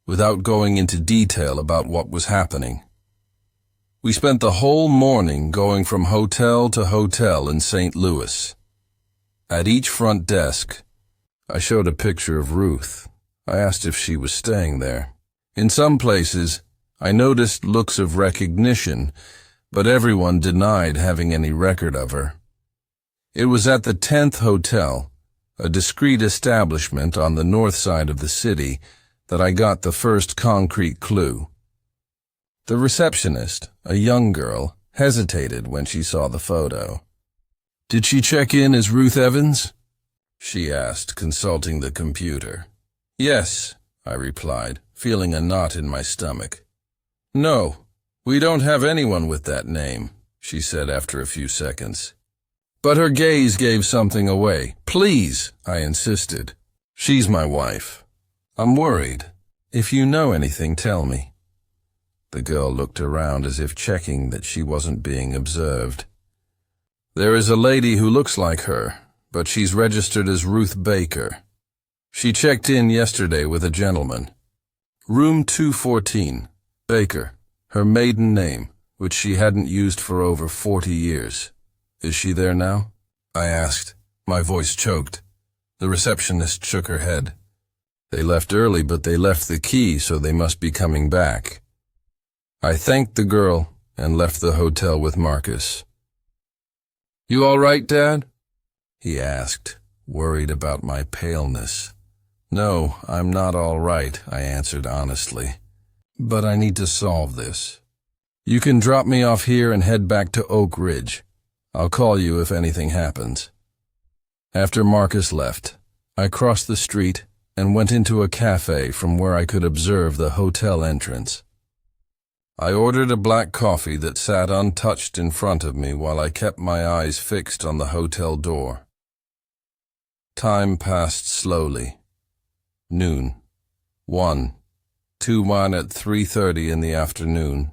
without going into detail about what was happening. We spent the whole morning going from hotel to hotel in St. Louis. At each front desk, I showed a picture of Ruth. I asked if she was staying there. In some places, I noticed looks of recognition, but everyone denied having any record of her. It was at the 10th hotel, a discreet establishment on the north side of the city, that I got the first concrete clue. The receptionist, a young girl, hesitated when she saw the photo. Did she check in as Ruth Evans? She asked, consulting the computer. Yes, I replied, feeling a knot in my stomach. No, we don't have anyone with that name, she said after a few seconds. But her gaze gave something away. Please, I insisted. She's my wife. I'm worried. If you know anything, tell me. The girl looked around as if checking that she wasn't being observed. There is a lady who looks like her, but she's registered as Ruth Baker. She checked in yesterday with a gentleman. Room 214, Baker, her maiden name, which she hadn't used for over 40 years. Is she there now? I asked. My voice choked. The receptionist shook her head. They left early, but they left the key, so they must be coming back. I thanked the girl and left the hotel with Marcus. You all right, Dad? He asked, worried about my paleness. No, I'm not all right, I answered honestly. But I need to solve this. You can drop me off here and head back to Oak Ridge. I'll call you if anything happens. After Marcus left, I crossed the street and went into a cafe from where I could observe the hotel entrance. I ordered a black coffee that sat untouched in front of me while I kept my eyes fixed on the hotel door. Time passed slowly. Noon. 1. 2-1 at 3:30 in the afternoon.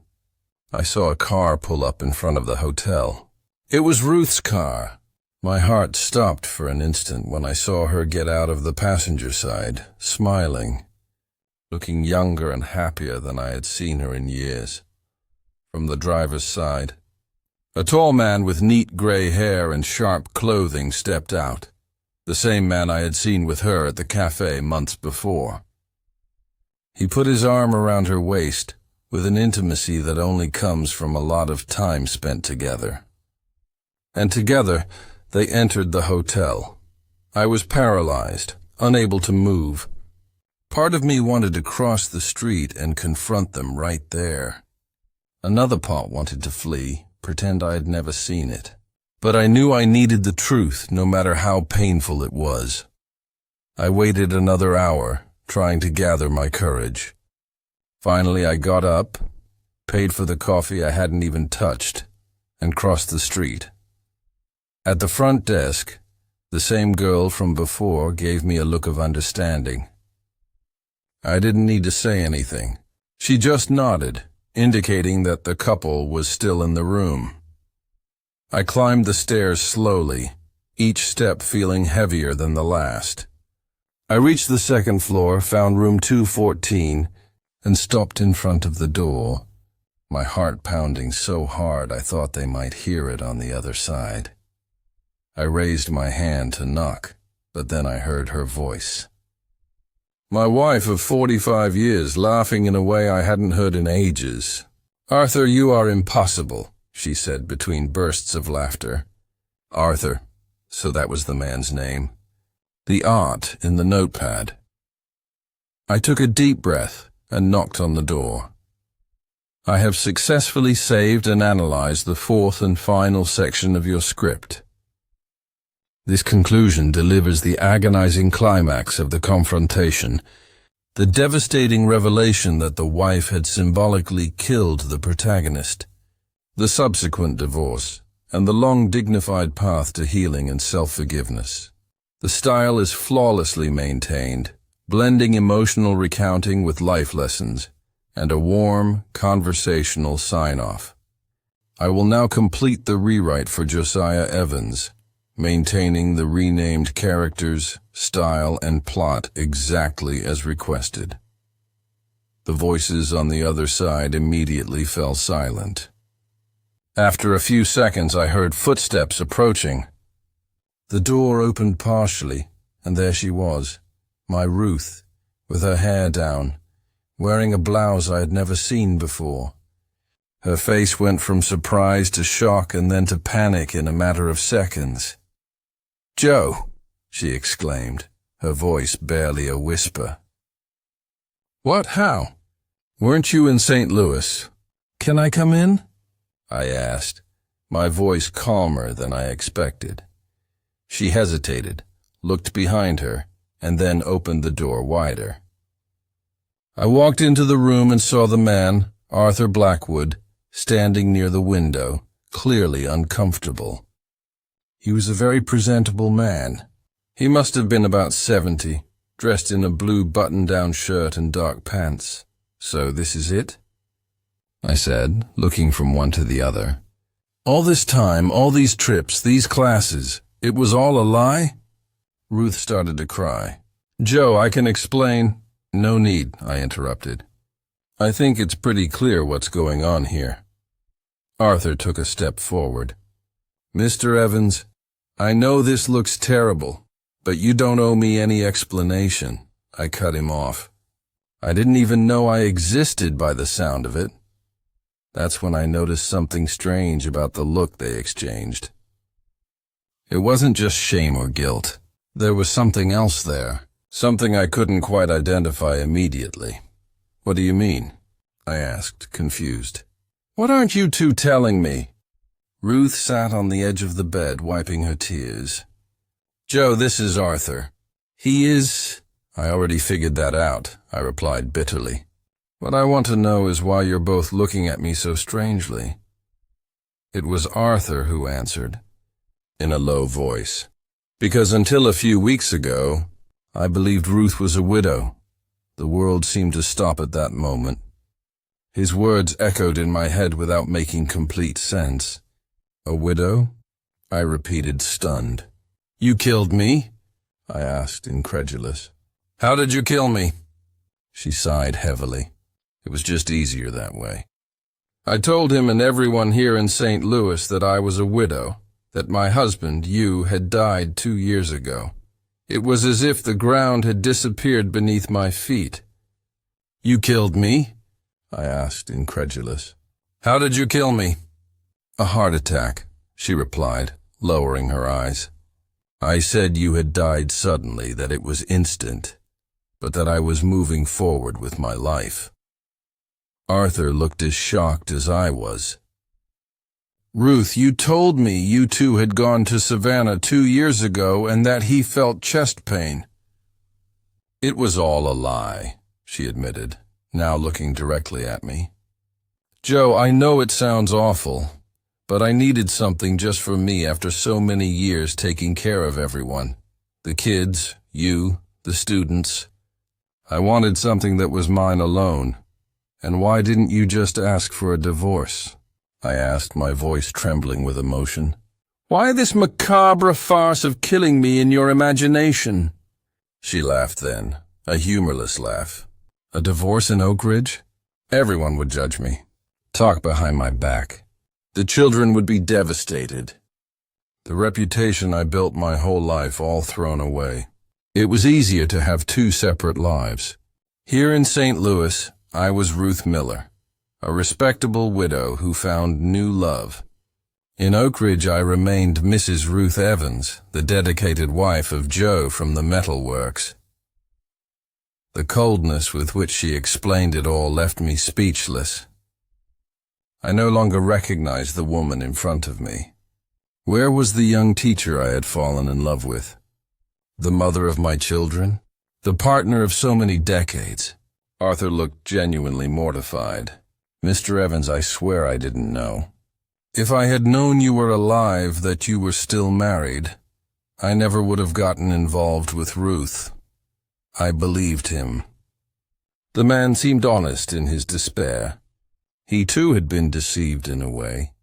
I saw a car pull up in front of the hotel. It was Ruth's car. My heart stopped for an instant when I saw her get out of the passenger side, smiling, looking younger and happier than I had seen her in years. From the driver's side, a tall man with neat gray hair and sharp clothing stepped out, the same man I had seen with her at the cafe months before. He put his arm around her waist with an intimacy that only comes from a lot of time spent together. And together, they entered the hotel. I was paralyzed, unable to move. Part of me wanted to cross the street and confront them right there. Another part wanted to flee, pretend I had never seen it. But I knew I needed the truth, no matter how painful it was. I waited another hour, trying to gather my courage. Finally, I got up, paid for the coffee I hadn't even touched, and crossed the street. At the front desk, the same girl from before gave me a look of understanding. I didn't need to say anything. She just nodded, indicating that the couple was still in the room. I climbed the stairs slowly, each step feeling heavier than the last. I reached the second floor, found room 214, and stopped in front of the door, my heart pounding so hard I thought they might hear it on the other side. I raised my hand to knock, but then I heard her voice. My wife of 45 years, laughing in a way I hadn't heard in ages. Arthur, you are impossible, she said between bursts of laughter. Arthur, so that was the man's name. The art in the notepad. I took a deep breath and knocked on the door. I have successfully saved and analyzed the fourth and final section of your script. This conclusion delivers the agonizing climax of the confrontation, the devastating revelation that the wife had symbolically killed the protagonist, the subsequent divorce, and the long dignified path to healing and self-forgiveness. The style is flawlessly maintained, blending emotional recounting with life lessons, and a warm, conversational sign-off. I will now complete the rewrite for Josiah Evans, maintaining the renamed characters, style, and plot exactly as requested. The voices on the other side immediately fell silent. After a few seconds, I heard footsteps approaching. The door opened partially, and there she was, my Ruth, with her hair down, wearing a blouse I had never seen before. Her face went from surprise to shock and then to panic in a matter of seconds. "Joe," she exclaimed, her voice barely a whisper. "What? How? Weren't you in St. Louis? Can I come in?" I asked, my voice calmer than I expected. She hesitated, looked behind her, and then opened the door wider. I walked into the room and saw the man, Arthur Blackwood, standing near the window, clearly uncomfortable. He was a very presentable man. He must have been about 70, dressed in a blue button-down shirt and dark pants. "So this is it?" I said, looking from one to the other. All this time, all these trips, these classes, it was all a lie? Ruth started to cry. Joe, I can explain. No need, I interrupted. I think it's pretty clear what's going on here. Arthur took a step forward. Mr. Evans, I know this looks terrible, but you don't owe me any explanation. I cut him off. I didn't even know I existed by the sound of it. That's when I noticed something strange about the look they exchanged. It wasn't just shame or guilt. There was something else there, something I couldn't quite identify immediately. What do you mean? I asked, confused. What aren't you two telling me? Ruth sat on the edge of the bed, wiping her tears. Joe, this is Arthur. He is... I already figured that out, I replied bitterly. What I want to know is why you're both looking at me so strangely. It was Arthur who answered, in a low voice. Because until a few weeks ago, I believed Ruth was a widow. The world seemed to stop at that moment. His words echoed in my head without making complete sense. A widow? I repeated, stunned. You killed me? I asked, incredulous. How did you kill me? She sighed heavily. It was just easier that way. I told him and everyone here in St. Louis that I was a widow, that my husband, you, had died 2 years ago. It was as if the ground had disappeared beneath my feet. You killed me? I asked, incredulous. How did you kill me? A heart attack, she replied, lowering her eyes. I said you had died suddenly, that it was instant, but that I was moving forward with my life. Arthur looked as shocked as I was. Ruth, you told me you two had gone to Savannah 2 years ago and that he felt chest pain. It was all a lie, she admitted, now looking directly at me. Joe, I know it sounds awful, but I needed something just for me after so many years taking care of everyone. The kids, you, the students. I wanted something that was mine alone. And why didn't you just ask for a divorce? I asked, my voice trembling with emotion. Why this macabre farce of killing me in your imagination? She laughed then, a humorless laugh. A divorce in Oak Ridge? Everyone would judge me. Talk behind my back. The children would be devastated. The reputation I built my whole life all thrown away. It was easier to have 2 separate lives. Here in St. Louis, I was Ruth Miller, a respectable widow who found new love. In Oak Ridge, I remained Mrs. Ruth Evans, the dedicated wife of Joe from the metal works. The coldness with which she explained it all left me speechless. I no longer recognized the woman in front of me. Where was the young teacher I had fallen in love with? The mother of my children? The partner of so many decades? Arthur looked genuinely mortified. Mr. Evans, I swear I didn't know. If I had known you were alive, that you were still married, I never would have gotten involved with Ruth. I believed him. The man seemed honest in his despair. He too had been deceived in a way.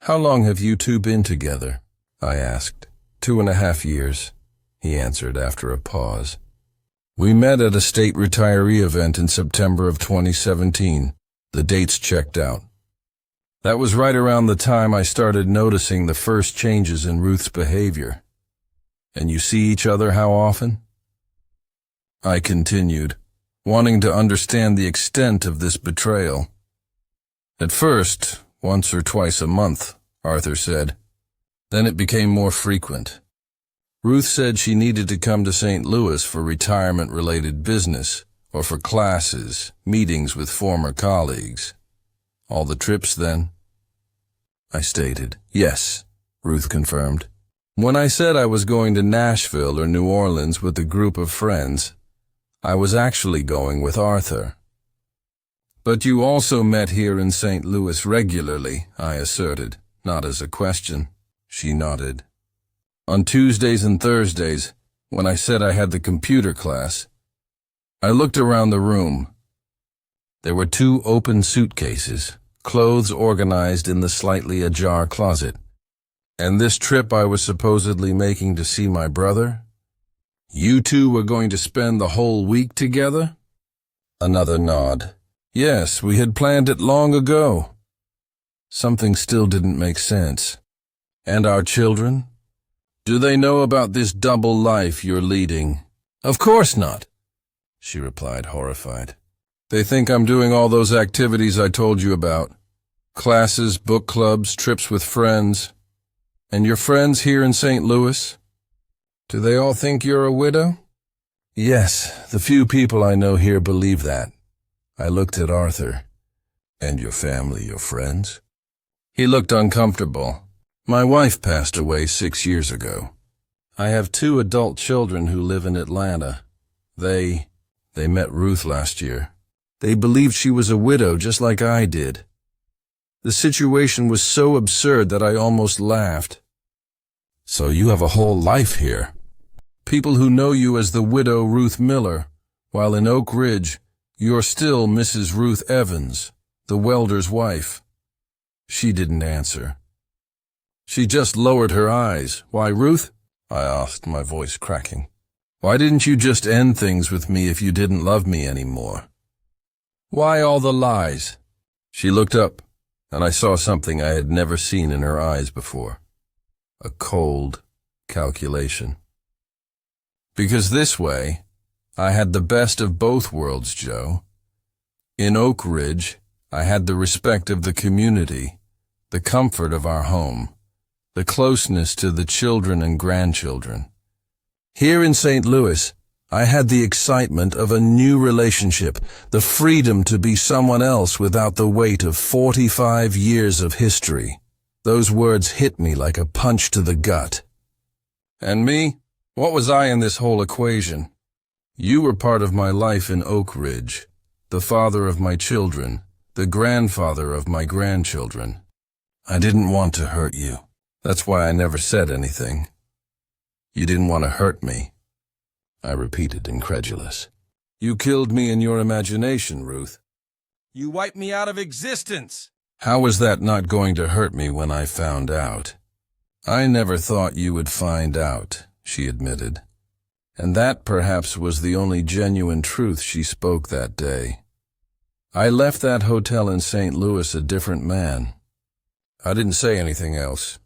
How long have you two been together? I asked. 2.5 years, he answered after a pause. We met at a state retiree event in September of 2017. The dates checked out. That was right around the time I started noticing the first changes in Ruth's behavior. And you see each other how often? I continued, wanting to understand the extent of this betrayal. At first, once or twice a month, Arthur said. Then it became more frequent. Ruth said she needed to come to St. Louis for retirement-related business, or for classes, meetings with former colleagues. All the trips then? I stated. Yes, Ruth confirmed. When I said I was going to Nashville or New Orleans with a group of friends, I was actually going with Arthur. But you also met here in St. Louis regularly, I asserted, not as a question. She nodded. On Tuesdays and Thursdays, when I said I had the computer class, I looked around the room. There were 2 open suitcases, clothes organized in the slightly ajar closet. And this trip I was supposedly making to see my brother? You two were going to spend the whole week together? Another nod. Yes, we had planned it long ago. Something still didn't make sense. And our children? Do they know about this double life you're leading? Of course not, she replied, horrified. They think I'm doing all those activities I told you about. Classes, book clubs, trips with friends. And your friends here in St. Louis? Do they all think you're a widow? Yes, the few people I know here believe that. I looked at Arthur. And your family, your friends? He looked uncomfortable. My wife passed away 6 years ago. I have 2 adult children who live in Atlanta. They met Ruth last year. They believed she was a widow just like I did. The situation was so absurd that I almost laughed. So you have a whole life here. People who know you as the widow Ruth Miller, while in Oak Ridge, you're still Mrs. Ruth Evans, the welder's wife. She didn't answer. She just lowered her eyes. Why, Ruth? I asked, my voice cracking. Why didn't you just end things with me if you didn't love me anymore? Why all the lies? She looked up, and I saw something I had never seen in her eyes before. A cold calculation. Because this way, I had the best of both worlds, Joe. In Oak Ridge, I had the respect of the community, the comfort of our home, the closeness to the children and grandchildren. Here in St. Louis, I had the excitement of a new relationship, the freedom to be someone else without the weight of 45 years of history. Those words hit me like a punch to the gut. And me? What was I in this whole equation? You were part of my life in Oak Ridge, the father of my children, the grandfather of my grandchildren. I didn't want to hurt you. That's why I never said anything. You didn't want to hurt me, I repeated, incredulous. You killed me in your imagination, Ruth. You wiped me out of existence. How was that not going to hurt me when I found out? I never thought you would find out, she admitted. And that perhaps was the only genuine truth she spoke that day. I left that hotel in St. Louis a different man. I didn't say anything else.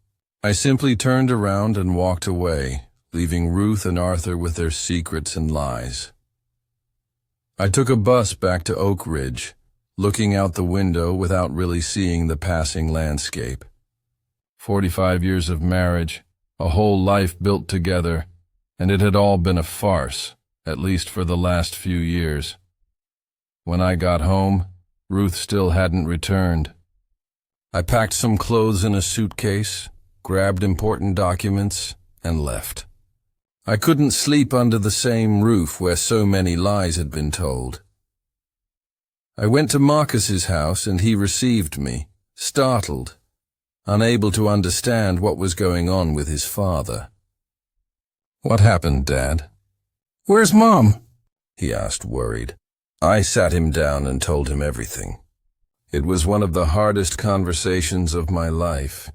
I simply turned around and walked away, leaving Ruth and Arthur with their secrets and lies. I took a bus back to Oak Ridge, looking out the window without really seeing the passing landscape. 45 years of marriage, a whole life built together, and it had all been a farce, at least for the last few years. When I got home, Ruth still hadn't returned. I packed some clothes in a suitcase, grabbed important documents, and left. I couldn't sleep under the same roof where so many lies had been told. I went to Marcus's house and he received me, startled, unable to understand what was going on with his father. What happened, Dad? Where's Mom? He asked, worried. I sat him down and told him everything. It was one of the hardest conversations of my life.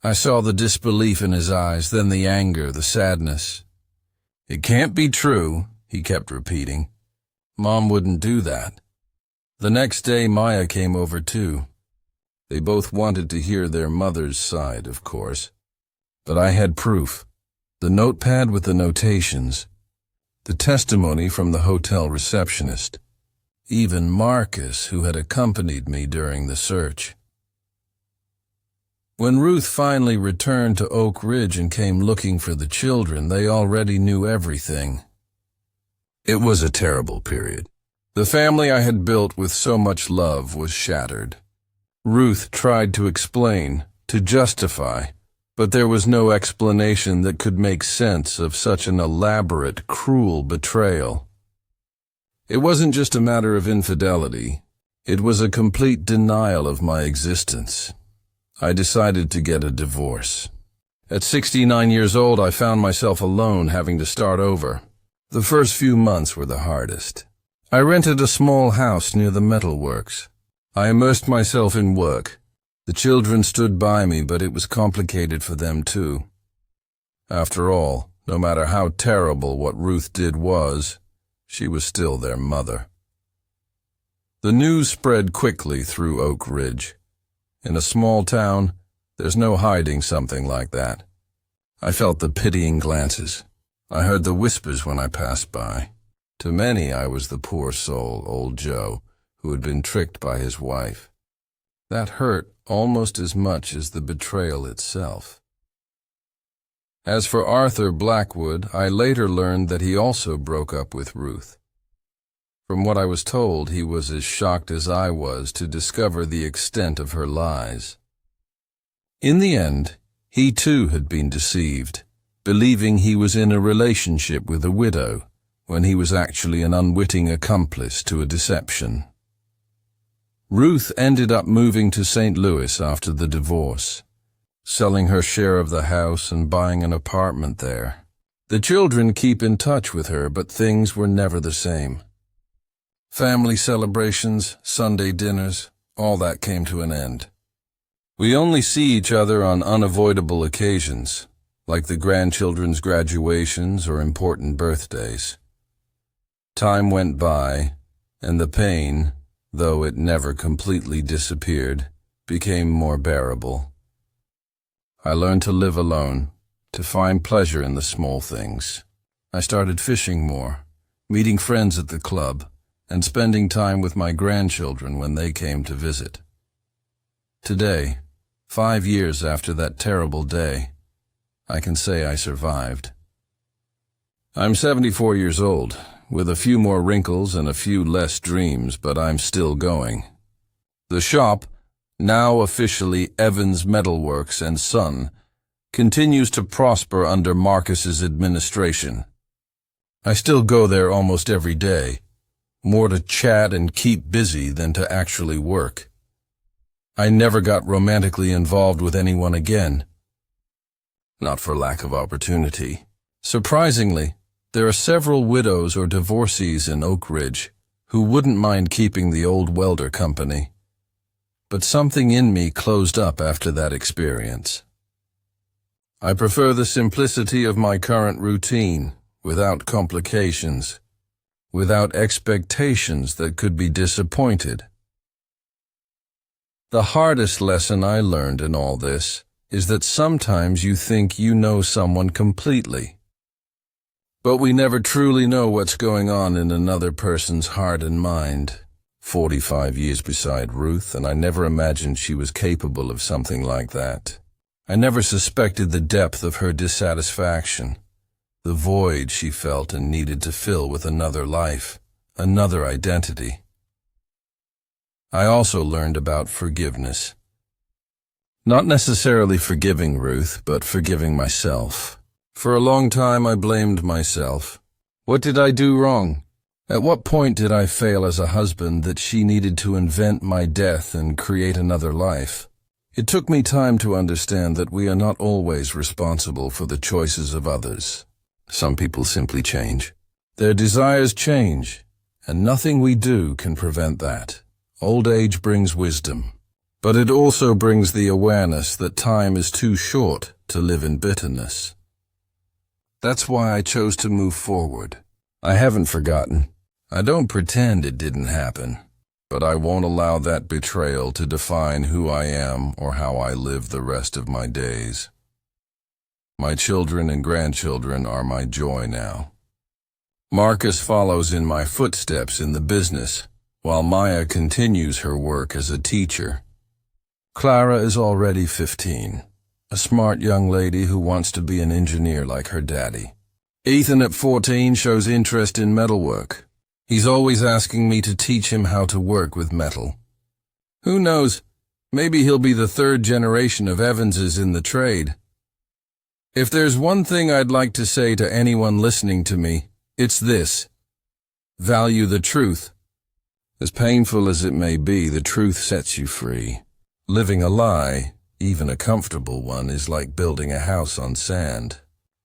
I saw the disbelief in his eyes, then the anger, the sadness. It can't be true, he kept repeating. Mom wouldn't do that. The next day, Maya came over too. They both wanted to hear their mother's side, of course. But I had proof. The notepad with the notations. The testimony from the hotel receptionist. Even Marcus, who had accompanied me during the search. When Ruth finally returned to Oak Ridge and came looking for the children, they already knew everything. It was a terrible period. The family I had built with so much love was shattered. Ruth tried to explain, to justify, but there was no explanation that could make sense of such an elaborate, cruel betrayal. It wasn't just a matter of infidelity. It was a complete denial of my existence. I decided to get a divorce. At 69 years old, I found myself alone, having to start over. The first few months were the hardest. I rented a small house near the metalworks. I immersed myself in work. The children stood by me, but it was complicated for them too. After all, no matter how terrible what Ruth did was, she was still their mother. The news spread quickly through Oak Ridge. In a small town, there's no hiding something like that. I felt the pitying glances. I heard the whispers when I passed by. To many, I was the poor soul, old Joe, who had been tricked by his wife. That hurt almost as much as the betrayal itself. As for Arthur Blackwood, I later learned that he also broke up with Ruth. From what I was told, he was as shocked as I was to discover the extent of her lies. In the end, he too had been deceived, believing he was in a relationship with a widow, when he was actually an unwitting accomplice to a deception. Ruth ended up moving to St. Louis after the divorce, selling her share of the house and buying an apartment there. The children keep in touch with her, but things were never the same. Family celebrations, Sunday dinners, all that came to an end. We only see each other on unavoidable occasions, like the grandchildren's graduations or important birthdays. Time went by, and the pain, though it never completely disappeared, became more bearable. I learned to live alone, to find pleasure in the small things. I started fishing more, meeting friends at the club, and spending time with my grandchildren when they came to visit. Today, 5 years after that terrible day, I can say I survived. I'm 74 years old, with a few more wrinkles and a few less dreams, but I'm still going. The shop, now officially Evans Metalworks & Son, continues to prosper under Marcus's administration. I still go there almost every day, more to chat and keep busy than to actually work. I never got romantically involved with anyone again. Not for lack of opportunity. Surprisingly, there are several widows or divorcees in Oak Ridge who wouldn't mind keeping the old welder company. But something in me closed up after that experience. I prefer the simplicity of my current routine, without complications, without expectations that could be disappointed. The hardest lesson I learned in all this is that sometimes you think you know someone completely. But we never truly know what's going on in another person's heart and mind. 45 years beside Ruth, and I never imagined she was capable of something like that. I never suspected the depth of her dissatisfaction, the void she felt and needed to fill with another life, another identity. I also learned about forgiveness. Not necessarily forgiving Ruth, but forgiving myself. For a long time I blamed myself. What did I do wrong? At what point did I fail as a husband that she needed to invent my death and create another life? It took me time to understand that we are not always responsible for the choices of others. Some people simply change. Their desires change, and nothing we do can prevent that. Old age brings wisdom, but it also brings the awareness that time is too short to live in bitterness. That's why I chose to move forward. I haven't forgotten. I don't pretend it didn't happen, but I won't allow that betrayal to define who I am or how I live the rest of my days. My children and grandchildren are my joy now. Marcus follows in my footsteps in the business, while Maya continues her work as a teacher. Clara is already 15, a smart young lady who wants to be an engineer like her daddy. Ethan at 14 shows interest in metalwork. He's always asking me to teach him how to work with metal. Who knows, maybe he'll be the third generation of Evanses in the trade. If there's one thing I'd like to say to anyone listening to me, it's this: value the truth. As painful as it may be, the truth sets you free. Living a lie, even a comfortable one, is like building a house on sand.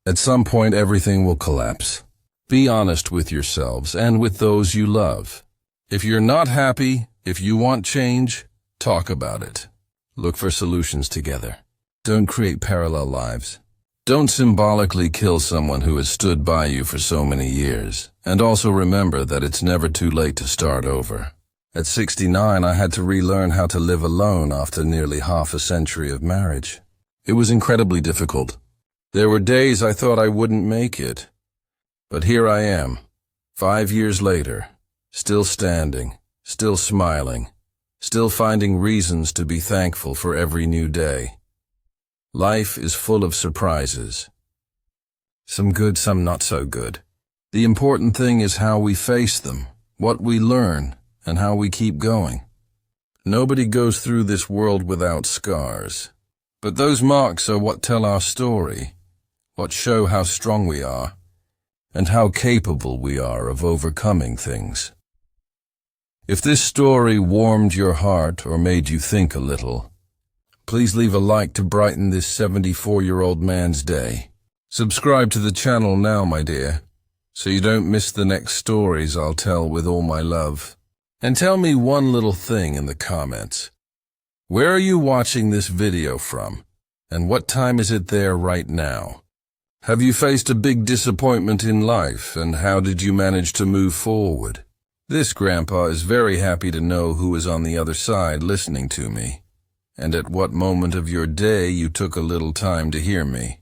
At some point, everything will collapse. Be honest with yourselves and with those you love. If you're not happy, If you want change, talk about it. Look for solutions together. Don't create parallel lives. Don't symbolically kill someone who has stood by you for so many years. And also remember that it's never too late to start over. At 69, I had to relearn how to live alone after nearly half a century of marriage. It was incredibly difficult. There were days I thought I wouldn't make it. But here I am, 5 years later, still standing, still smiling, still finding reasons to be thankful for every new day. Life is full of surprises. Some good, some not so good. The important thing is how we face them, what we learn, and how we keep going. Nobody goes through this world without scars. But those marks are what tell our story, what show how strong we are, and how capable we are of overcoming things. If this story warmed your heart or made you think a little, please leave a like to brighten this 74-year-old man's day. Subscribe to the channel now, my dear, so you don't miss the next stories I'll tell with all my love. And tell me one little thing in the comments. Where are you watching this video from? And what time is it there right now? Have you faced a big disappointment in life, and how did you manage to move forward? This grandpa is very happy to know who is on the other side listening to me, and at what moment of your day you took a little time to hear me.